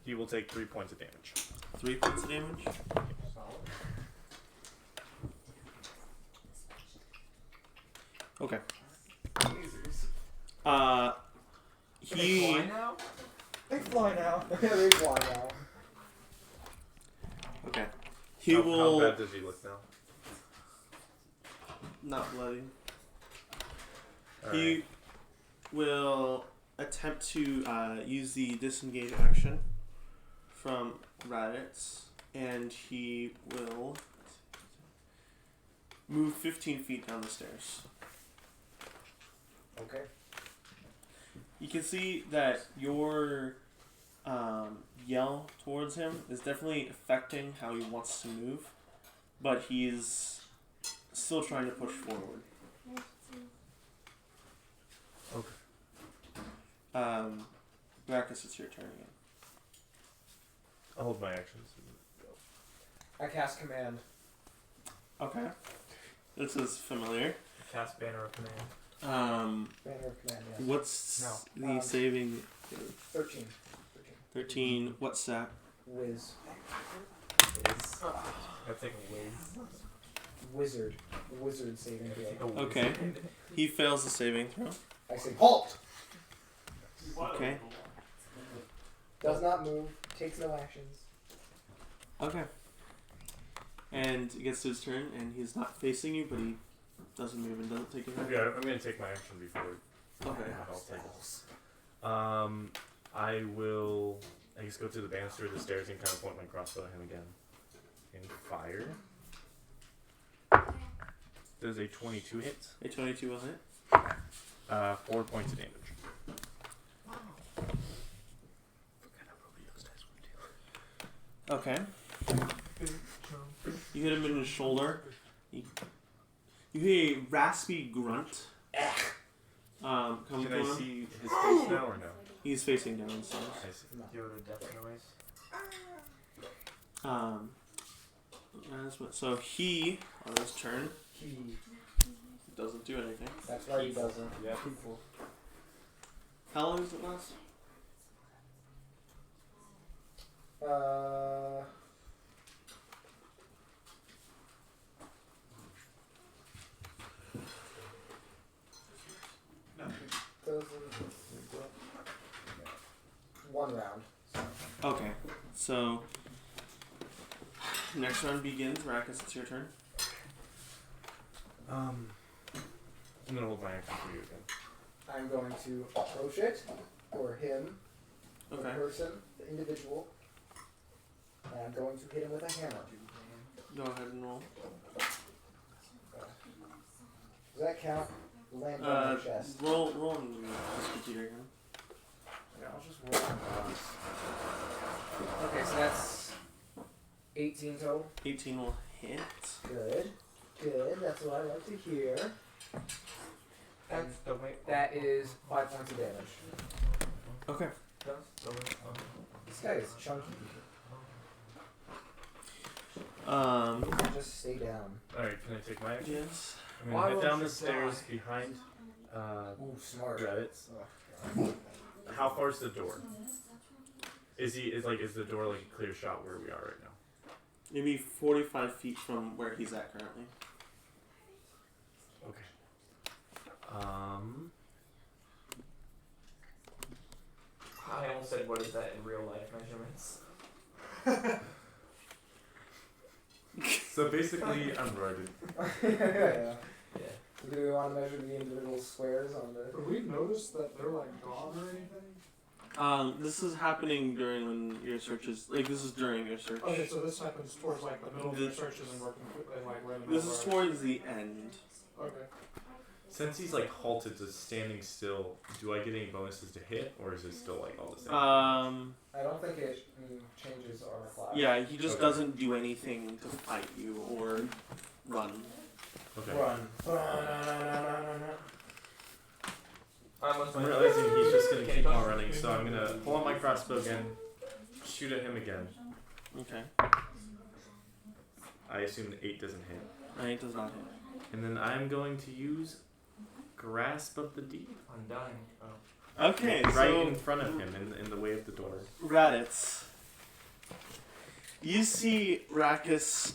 He will take 3 points of damage. 3 points of damage. Okay. They He. fly now? They fly now. Yeah, they fly now. Okay. He How will. bad does he look now? Not bloody. All He right. will attempt to use the disengage action from Raditz, and he will move 15 feet down the stairs. Okay. You can see that your yell towards him is definitely affecting how he wants to move, but he's still trying to push forward. Okay. Marcus, it's your turn again. I'll hold my actions. I cast command. Okay. This is familiar. Cast Banner of Command. Banner of command, yes. What's No. the saving? 13. 13. What's that? Whiz. I take a whiz. Wizard. Wizard saving throw. Okay. He fails the saving throw. I say halt! Okay. Does not move. Takes no actions. Okay. And it gets to his turn, and he's not facing you, but he doesn't move and doesn't take it. Yeah, I'm gonna take my action before. Okay. I'll take it. I will, I guess, go to the banister of the stairs and kind of point my crossbow at him again. And fire. Does a 22 hit? A 22 will hit. 4 points of damage. Okay. You hit him in his shoulder. You hear a raspy grunt. Come Can from I him. see his face now or no? He's facing downstairs. I see. Yoda death noise. So he, on his turn, He. doesn't do anything. That's right, he doesn't. Yeah. People. How long does it last? Doesn't. One round. Okay. So next round begins. Rakus, it's your turn. I'm gonna hold my action for you again. I'm going to approach it, or him, the Okay. person, the individual, and I'm going to hit him with a hammer. Go ahead and roll. Does that count? Land on my chest. Roll on this computer again. Okay, I'll just roll. Okay, so that's 18 total. 18 will hit. Good. Good. That's what I like to hear. And That's the way. that is 5 points of damage. Okay. That's the way. This guy is chunky. Just stay down. Alright, can I take my action? Yes. I'm gonna head down the stairs behind Ooh, smart. Reddit's. How far's the door? Is the door like a clear shot where we are right now? Maybe 45 feet from where he's at currently. Okay. I almost said, what is that in real life measurements? So basically, I'm roided. Yeah. Yeah. Do we want to measure the individual squares on the? Did we notice that they're like gone or anything? This is happening during when your searches. Like this is during your search. Okay, so this happens towards like the middle of your searches and working and like right in the This middle is of towards the end. Okay. Since he's like halted to standing still, do I get any bonuses to hit, or is it still like all the same? I don't think it changes our class. Yeah, he just doesn't do anything to fight you or run. Okay. Run. I'm realizing he's just gonna keep on running, so I'm gonna pull out my crossbow again, shoot at him again. Okay. I assume the 8 doesn't hit. 8 does not hit. And then I'm going to use Grasp of the Deep. I'm dying. Oh. Okay, right so in front of him, in the way of the door. Raditz. You see Rakus,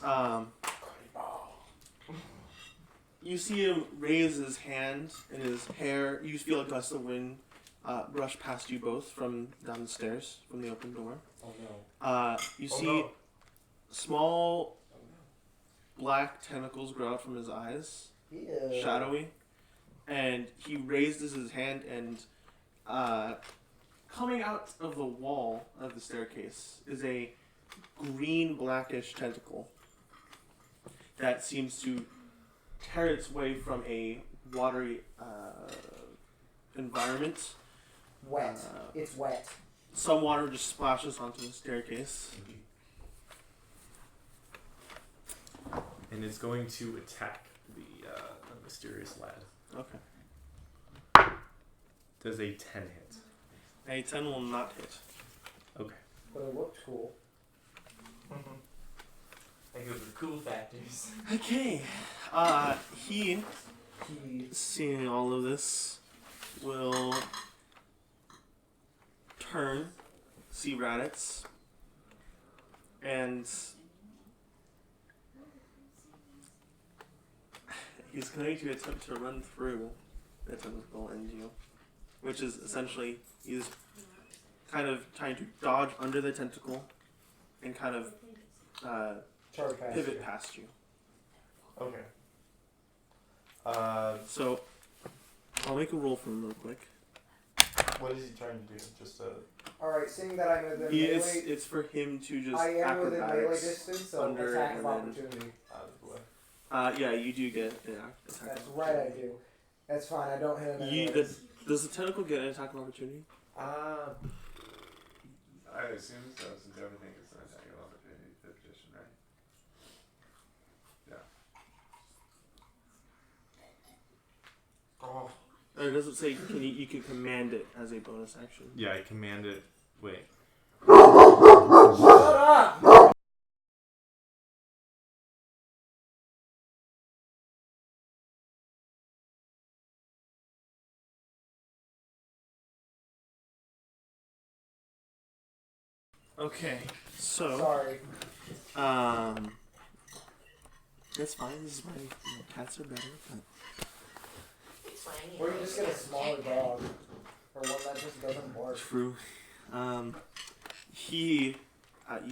you see him raise his hand and his hair. You feel a gust of wind brush past you both from down the stairs from the open door. Oh no. You see small black tentacles grow out from his eyes, shadowy, and he raises his hand and coming out of the wall of the staircase is a green blackish tentacle that seems to tear its way from a watery environment. Wet. It's wet. Some water just splashes onto the staircase. And it's going to attack the mysterious lad. Okay. Does a 10 hit? A 10 will not hit. Okay. But it looked cool. I go for the cool factors. Okay. He, seeing all of this, will turn, see Raditz, and he's going to attempt to run through the tentacle into you, which is essentially he's kind of trying to dodge under the tentacle and kind of pivot past you. Okay. So I'll make a roll for him real quick. What is he trying to do? Just Alright, seeing that I'm within melee, It's for him to just I am within melee acrobatics distance, so under attack and of then- opportunity. out of the way. Yeah, you do get an attack. That's of right, I opportunity. do. That's fine, I don't hit him You, anyways. does the tentacle get an attack of opportunity? I assume so, since everything is an attack of opportunity position, right? Oh. Or does it say you can command it as a bonus action? Yeah, I command it. Wait. Shut up! Okay, so Sorry. that's fine. This is why cats are better. But Or you just get a smaller dog. Or one that just doesn't bark. true. You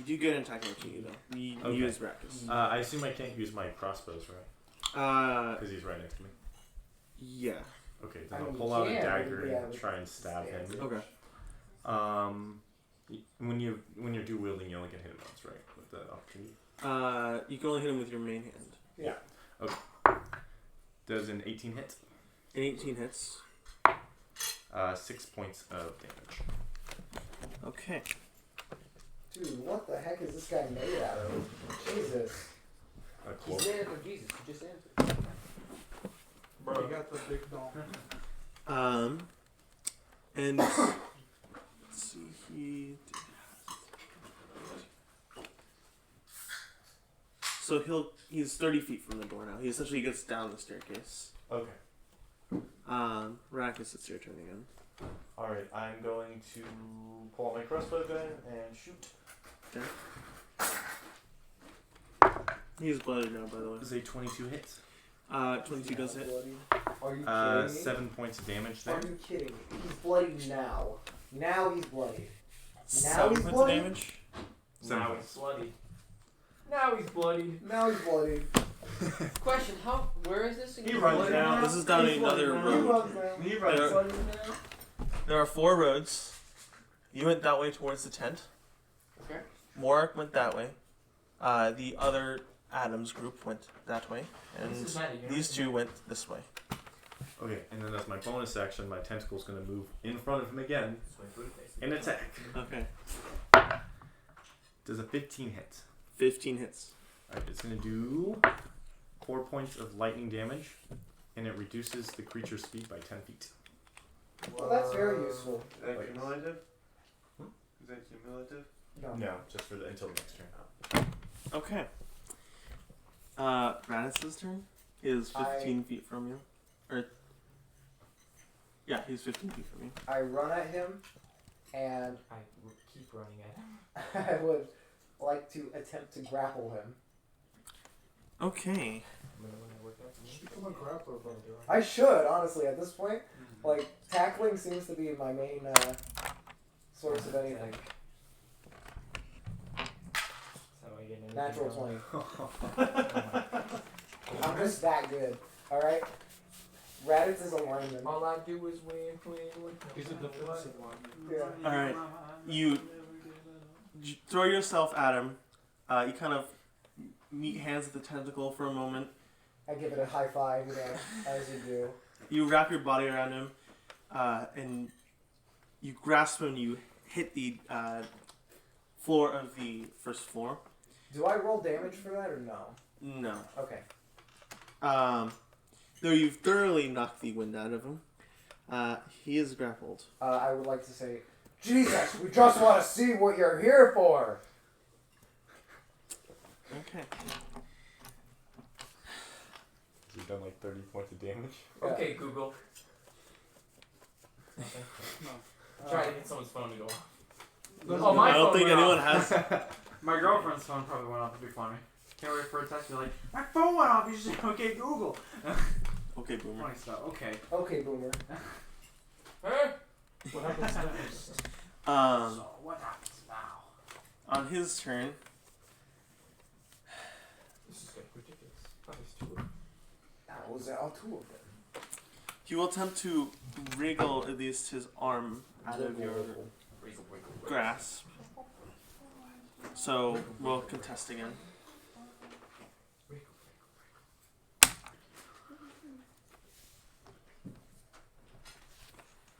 do get an attack of opportunity though. You Okay. use Rakus. I assume I can't use my crossbows, right? Because he's right next to me. Yeah. Okay, I then I'll mean, pull you out a can, dagger yeah, and try and stab him. Okay. When you're dual wielding, you only can hit him once, right? With the opportunity. You can only hit him with your main hand. Yeah. Okay. Does an 18 hit? An 18 hits. 6 points of damage. Okay. Dude, what the heck is this guy made out of? Jesus. A He's cloak. there for Jesus. You just answered. Bro, you got the big dog. And let's see, he did So he's 30 feet from the door now. He essentially gets down the staircase. Okay. Rackus, it's your turn again. Alright, I'm going to pull out my crossbow gun and shoot. Okay. He's blooded now, by the way. Does a 22 hit? 22 does hit. Are you kidding me? 7 points of damage there. Are you kidding me? He's bloody now. Now he's bloody. Now 7 he's points of bloody. damage. Now he's bloody. Now he's bloody. Now he's bloody. Question: where is this again? He runs now. This is down another He road. runs now. He runs. There, there are 4 roads. You went that way towards the tent. Okay. Morak went that way. The other Adams group went that way. And This is Maddie, you're these right. 2 went this way. Okay, and then as my bonus action, my tentacle's going to move in front of him again and attack. Okay. Does a 15 hit? 15 hits. Alright, it's going to do 4 points of lightning damage, and it reduces the creature's speed by 10 feet. Well, that's very useful. Is that cumulative? Is that cumulative? No, just for until the next turn. Okay. Raditz' turn is 15 feet from you. Yeah, he's 15 feet from you. I run at him, and I keep running at him. I would like to attempt to grapple him. Okay. Become a grappler, bro. I should, honestly, at this point. Like, tackling seems to be my main source of anything. So I get anything Natural going? 20. I'm just that good. Alright? Raditz is a lineman. All I do is win. He's a defensive one. Yeah. Alright. You throw yourself at him. You kind of meet hands at the tentacle for a moment. I give it a high five, you know, as you do. You wrap your body around him, and you grasp him and you hit the floor of the first floor. Do I roll damage for that or no? No. Okay. Though you've thoroughly knocked the wind out of him, he is grappled. I would like to say, Jesus, we just want to see what you're here for! Okay. You've done like 30 points of damage. Okay, Google. Try to get someone's phone to go off. Oh, my I don't phone think went anyone off. has. My girlfriend's phone probably went off. It'd be funny. Can't wait for a text to be like, my phone went off. You just say, okay, Google. Okay, boomer. Funny stuff. Okay. Okay, boomer. Hey! What happens next? So what happens now? On his turn, This is getting ridiculous. Oh, there's 2 of them. That was all 2 of them. he will attempt to wriggle at least his arm out of your Wriggle. grasp. So we'll contest again.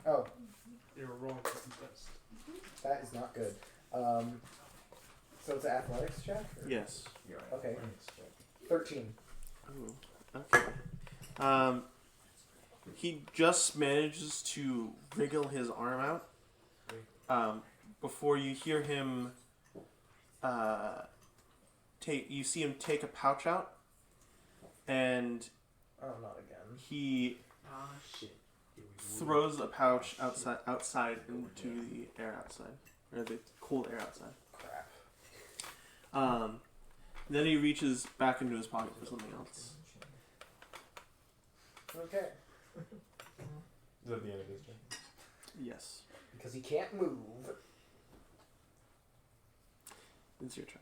Oh, You're wrong to contest. that is not good. So it's an athletics check? Or? Yes. Okay. 13. Ooh, okay. He just manages to wriggle his arm out. Before you hear him you see him take a pouch out, and Oh, not again. he Ah, shit. throws a pouch outside into the air outside, or the cold air outside. Crap. Then he reaches back into his pocket for something else. Okay. Is that the end of his turn? Yes, Because he can't move. it's your turn.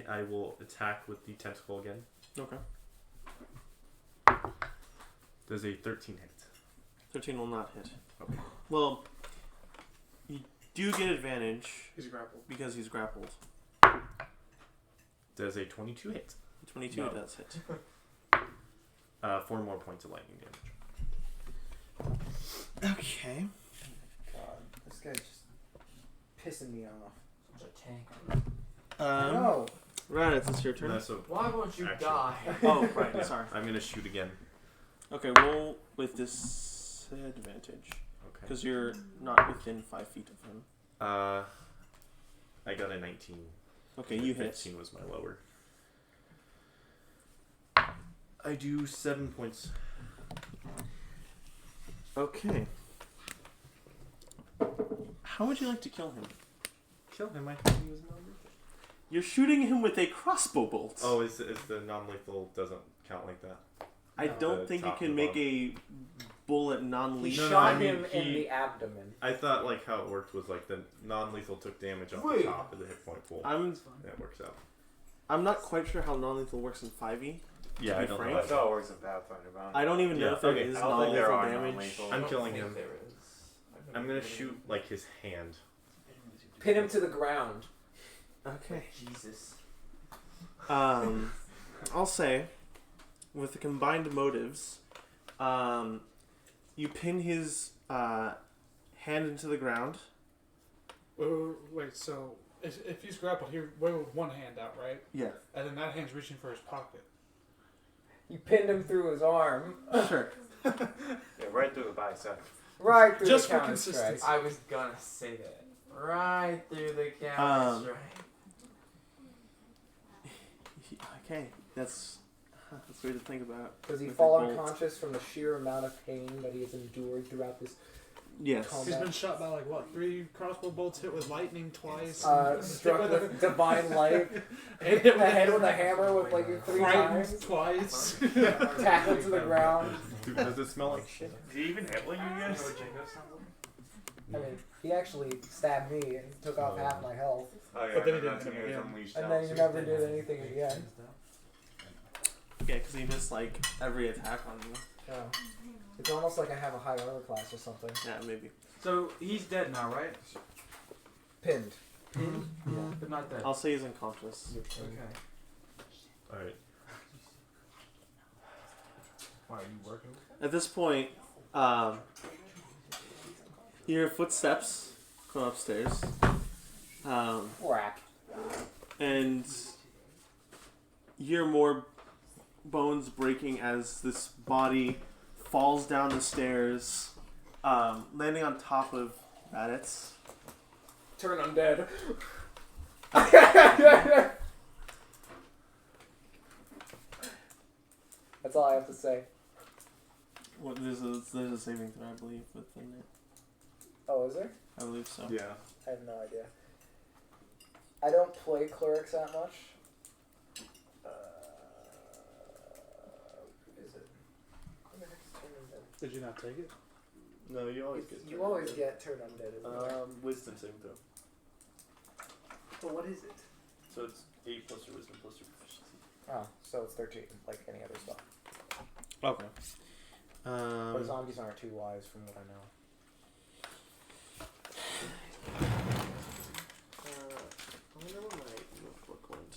I will attack with the tentacle again. Okay. Does a 13 hit? 13 will not hit. Okay. Well, you do get advantage He's grappled. because he's grappled. Does a 22 hit? 22 No. does hit. 4 more points of lightning damage. Okay. God, this guy's just pissing me off. Such a tank. No. Raditz, it's your turn. That's a, Why won't you Action. die? Oh, right. Sorry. I'm gonna shoot again. Okay, roll with disadvantage Okay. because you're not within 5 feet of him. I I got a 19. Okay, you hit. 15 was my lower. I do 7 points. Okay. How would you like to kill him? Kill him. I thought he was non-lethal. You're shooting him with a crossbow bolt. Oh, is the non-lethal doesn't count like that? I don't think you can make a bullet He non-lethal. shot him in the abdomen. I thought like how it worked was like the non-lethal took damage off the Wait. top of the hit point pool. That works out. I'm not quite sure how non-lethal works in 5e. Yeah, I don't know. That's how it works in Pathfinder. But I don't even know if there okay. is I don't think there non-lethal are damage. non-lethal. I'm killing him. There is. I'm gonna shoot like his hand. Pin him to the ground. Okay. Jesus. I'll say, with the combined motives, you pin his hand into the ground. Wait, so if he's grappled, he waved one hand out, right? Yeah. And then that hand's reaching for his pocket. You pinned him through his arm. Sure. Yeah, right through the bicep. Right through Just the for counter consistency. strike. I was gonna say that. Right through the counter strike. Okay, that's weird to think about. Does he With fall a bolt. unconscious from the sheer amount of pain that he has endured throughout this Yes. combat? He's been shot by like what? 3 crossbow bolts, hit with lightning twice. Struck with divine light. Hit The head with a hammer with like 3 frightened times. twice. Tackled to the ground. Dude, does it smell like shit? Did he even hit one of you guys? I mean, he actually stabbed me and took off half my health. Oh, yeah, But then he and didn't then come was again. unleashed And out, then so he he's never dead. did anything again. Yeah, because he missed like every attack on you. Oh. It's almost like I have a high armor class or something. Yeah, maybe. So he's dead now, right? Pinned. But not dead. I'll say he's unconscious. Okay. Alright. Why are you working? At this point, you hear footsteps come upstairs. Whack. And you hear more bones breaking as this body falls down the stairs, landing on top of Raditz. Turn undead. That's all I have to say. What, there's a saving throw, I believe, within it. Oh, is there? I believe so. Yeah. I have no idea. I don't play clerics that much. Is it? What the heck is turn undead? Did you not take it? No, you always get. You always get turn undead, isn't it? Wisdom saving throw. But what is it? So it's 8 plus your wisdom plus your proficiency. Oh, so it's 13, like any other spell. Okay. But zombies aren't too wise from what I know. I wonder where my notebook went.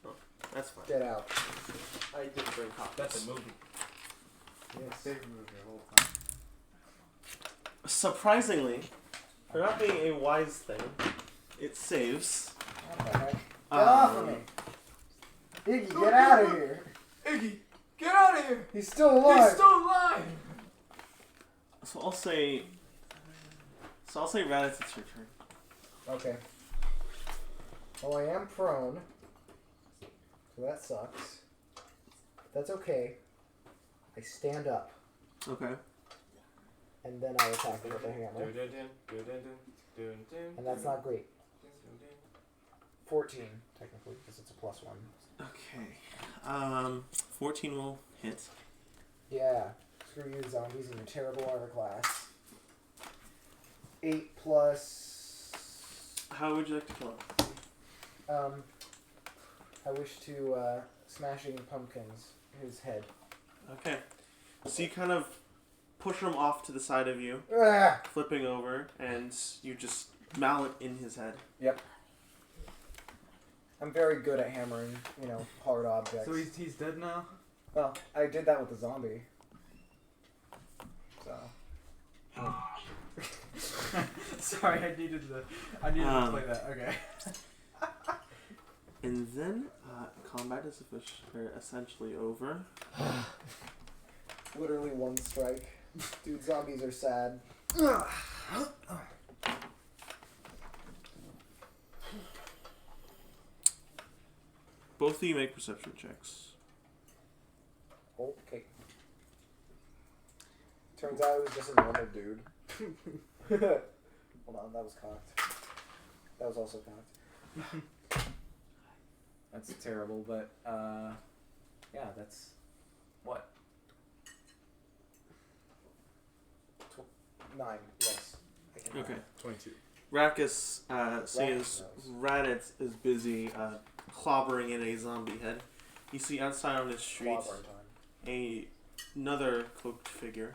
Oh, that's fine. Get out. I did bring copies. That's a movie. Yes. Save move your whole time. Surprisingly, for not being a wise thing, it saves. What the heck? Get off of me! Iggy, get out of here! Iggy, get out of here! He's still alive! He's still alive! So I'll say Raditz, it's your turn. Okay. Well, I am prone. So that sucks. That's okay. I stand up. Okay. And then I attack him with a hammer. And that's not great. 14, technically, because it's a +1. Okay. 14 will hit. Yeah. Screw you, zombies, and your terrible armor class. 8 plus... How would you like to kill him? I wish to, smashing pumpkins, his head. Okay. So you kind of push him off to the side of you, Ah! flipping over, and you just mallet in his head. Yep. I'm very good at hammering, hard objects. So he's dead now? Well, I did that with the zombie. So. Sorry, I needed to play that. Okay. And then combat is essentially over. Literally one strike. Dude, zombies are sad. both of you make perception checks. Okay. Turns out it was just a normal dude. Hold on, that was cocked. That was also cocked. That's terrible, but yeah, that's what? 9. Yes. I can Okay. 22. Rakis, seeing as Raditz is busy clobbering in a zombie head, you see outside on the street another cloaked figure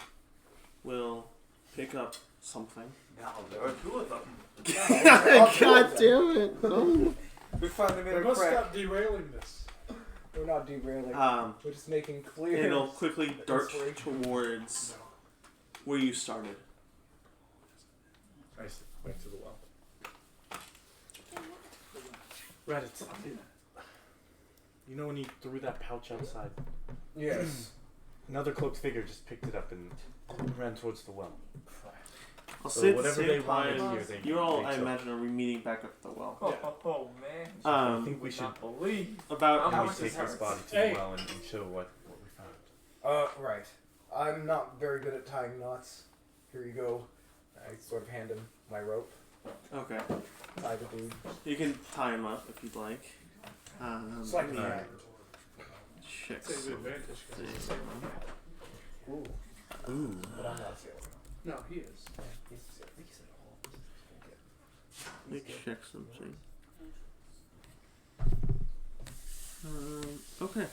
will pick up something. Now there are 2 of them. God damn it! Oh. We finally made We a must crack. stop derailing this. We're not derailing. We're just making clear. And it'll quickly dart inspiration. towards where you started. I went to the well. Reddit. You know when you threw that pouch outside? Yes. Another cloaked figure just picked it up and ran towards the well. I'll So say at the whatever same they wanted time, here, they you're all, they I took. imagine, are meeting back up at the well. Oh man. I think we should Not believe. About How we much take this this hurts? body to Hey. the well and show what we found. Right. I'm not very good at tying knots. Here you go. I sort of hand him my rope. okay. Tie the dude. You can tie him up if you'd like. It's like let me that. check Takes some advantage. things. Ooh. Ooh. But I'm not scared. No, he is. He's scared. He said, Let me check something. Okay.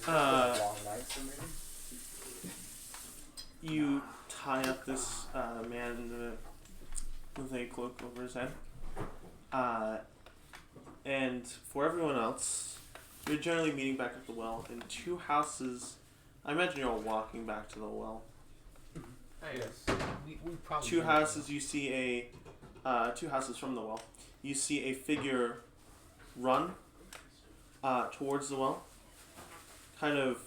long nights, maybe? You tie up this man with a cloak over his head. And for everyone else, you're generally meeting back at the well in 2 houses. I imagine you're all walking back to the well. Yes. We probably 2 houses, you see a 2 houses from the well. You see a figure run towards the well, kind of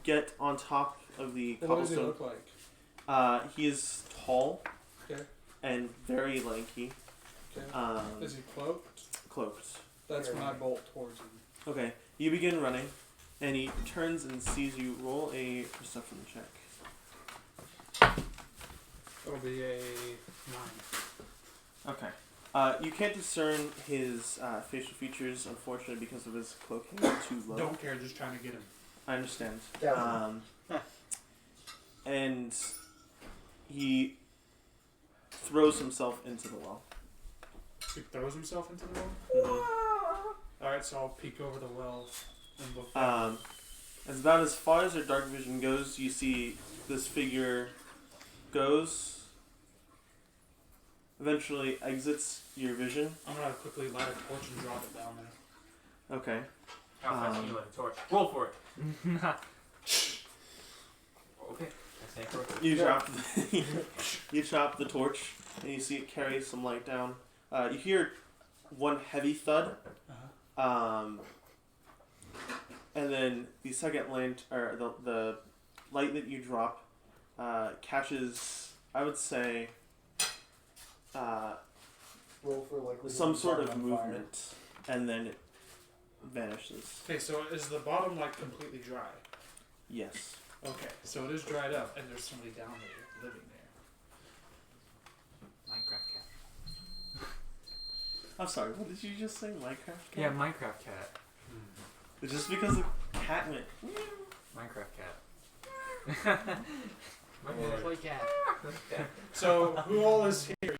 get on top of the What does he cobblestone. look like? He is tall Okay. and very lanky, Okay. Is he cloaked? cloaked. That's when I bolt towards him. Okay, you begin running, and he turns and sees you. Roll a perception check. It'll be a 9. Okay. You can't discern his facial features, unfortunately, because of his cloak hanging too low. Don't care, just trying to get him. I understand. Yeah. And he throws himself into the well. He throws himself into the well? Mm-hmm. Alright, so I'll peek over the well and look down. As about as far as your dark vision goes, you see this figure goes, eventually exits your vision. I'm gonna quickly light a torch and drop it down there. Okay. How fast can you light a torch? Roll for it. Okay. That's it for it. You drop the you drop the torch, and you see it carry some light down. You hear one heavy thud, and then the second the light that you drop catches, I would say, Roll for like some sort of on fire. movement, and then it vanishes. Okay, so is the bottom like completely dry? Yes. Okay, so it is dried up and there's somebody down there living there. Minecraft cat. I'm sorry. What did you just say? Minecraft cat? Yeah, Minecraft cat. Just because the cat went. Minecraft cat. Toy cat. So who all is here?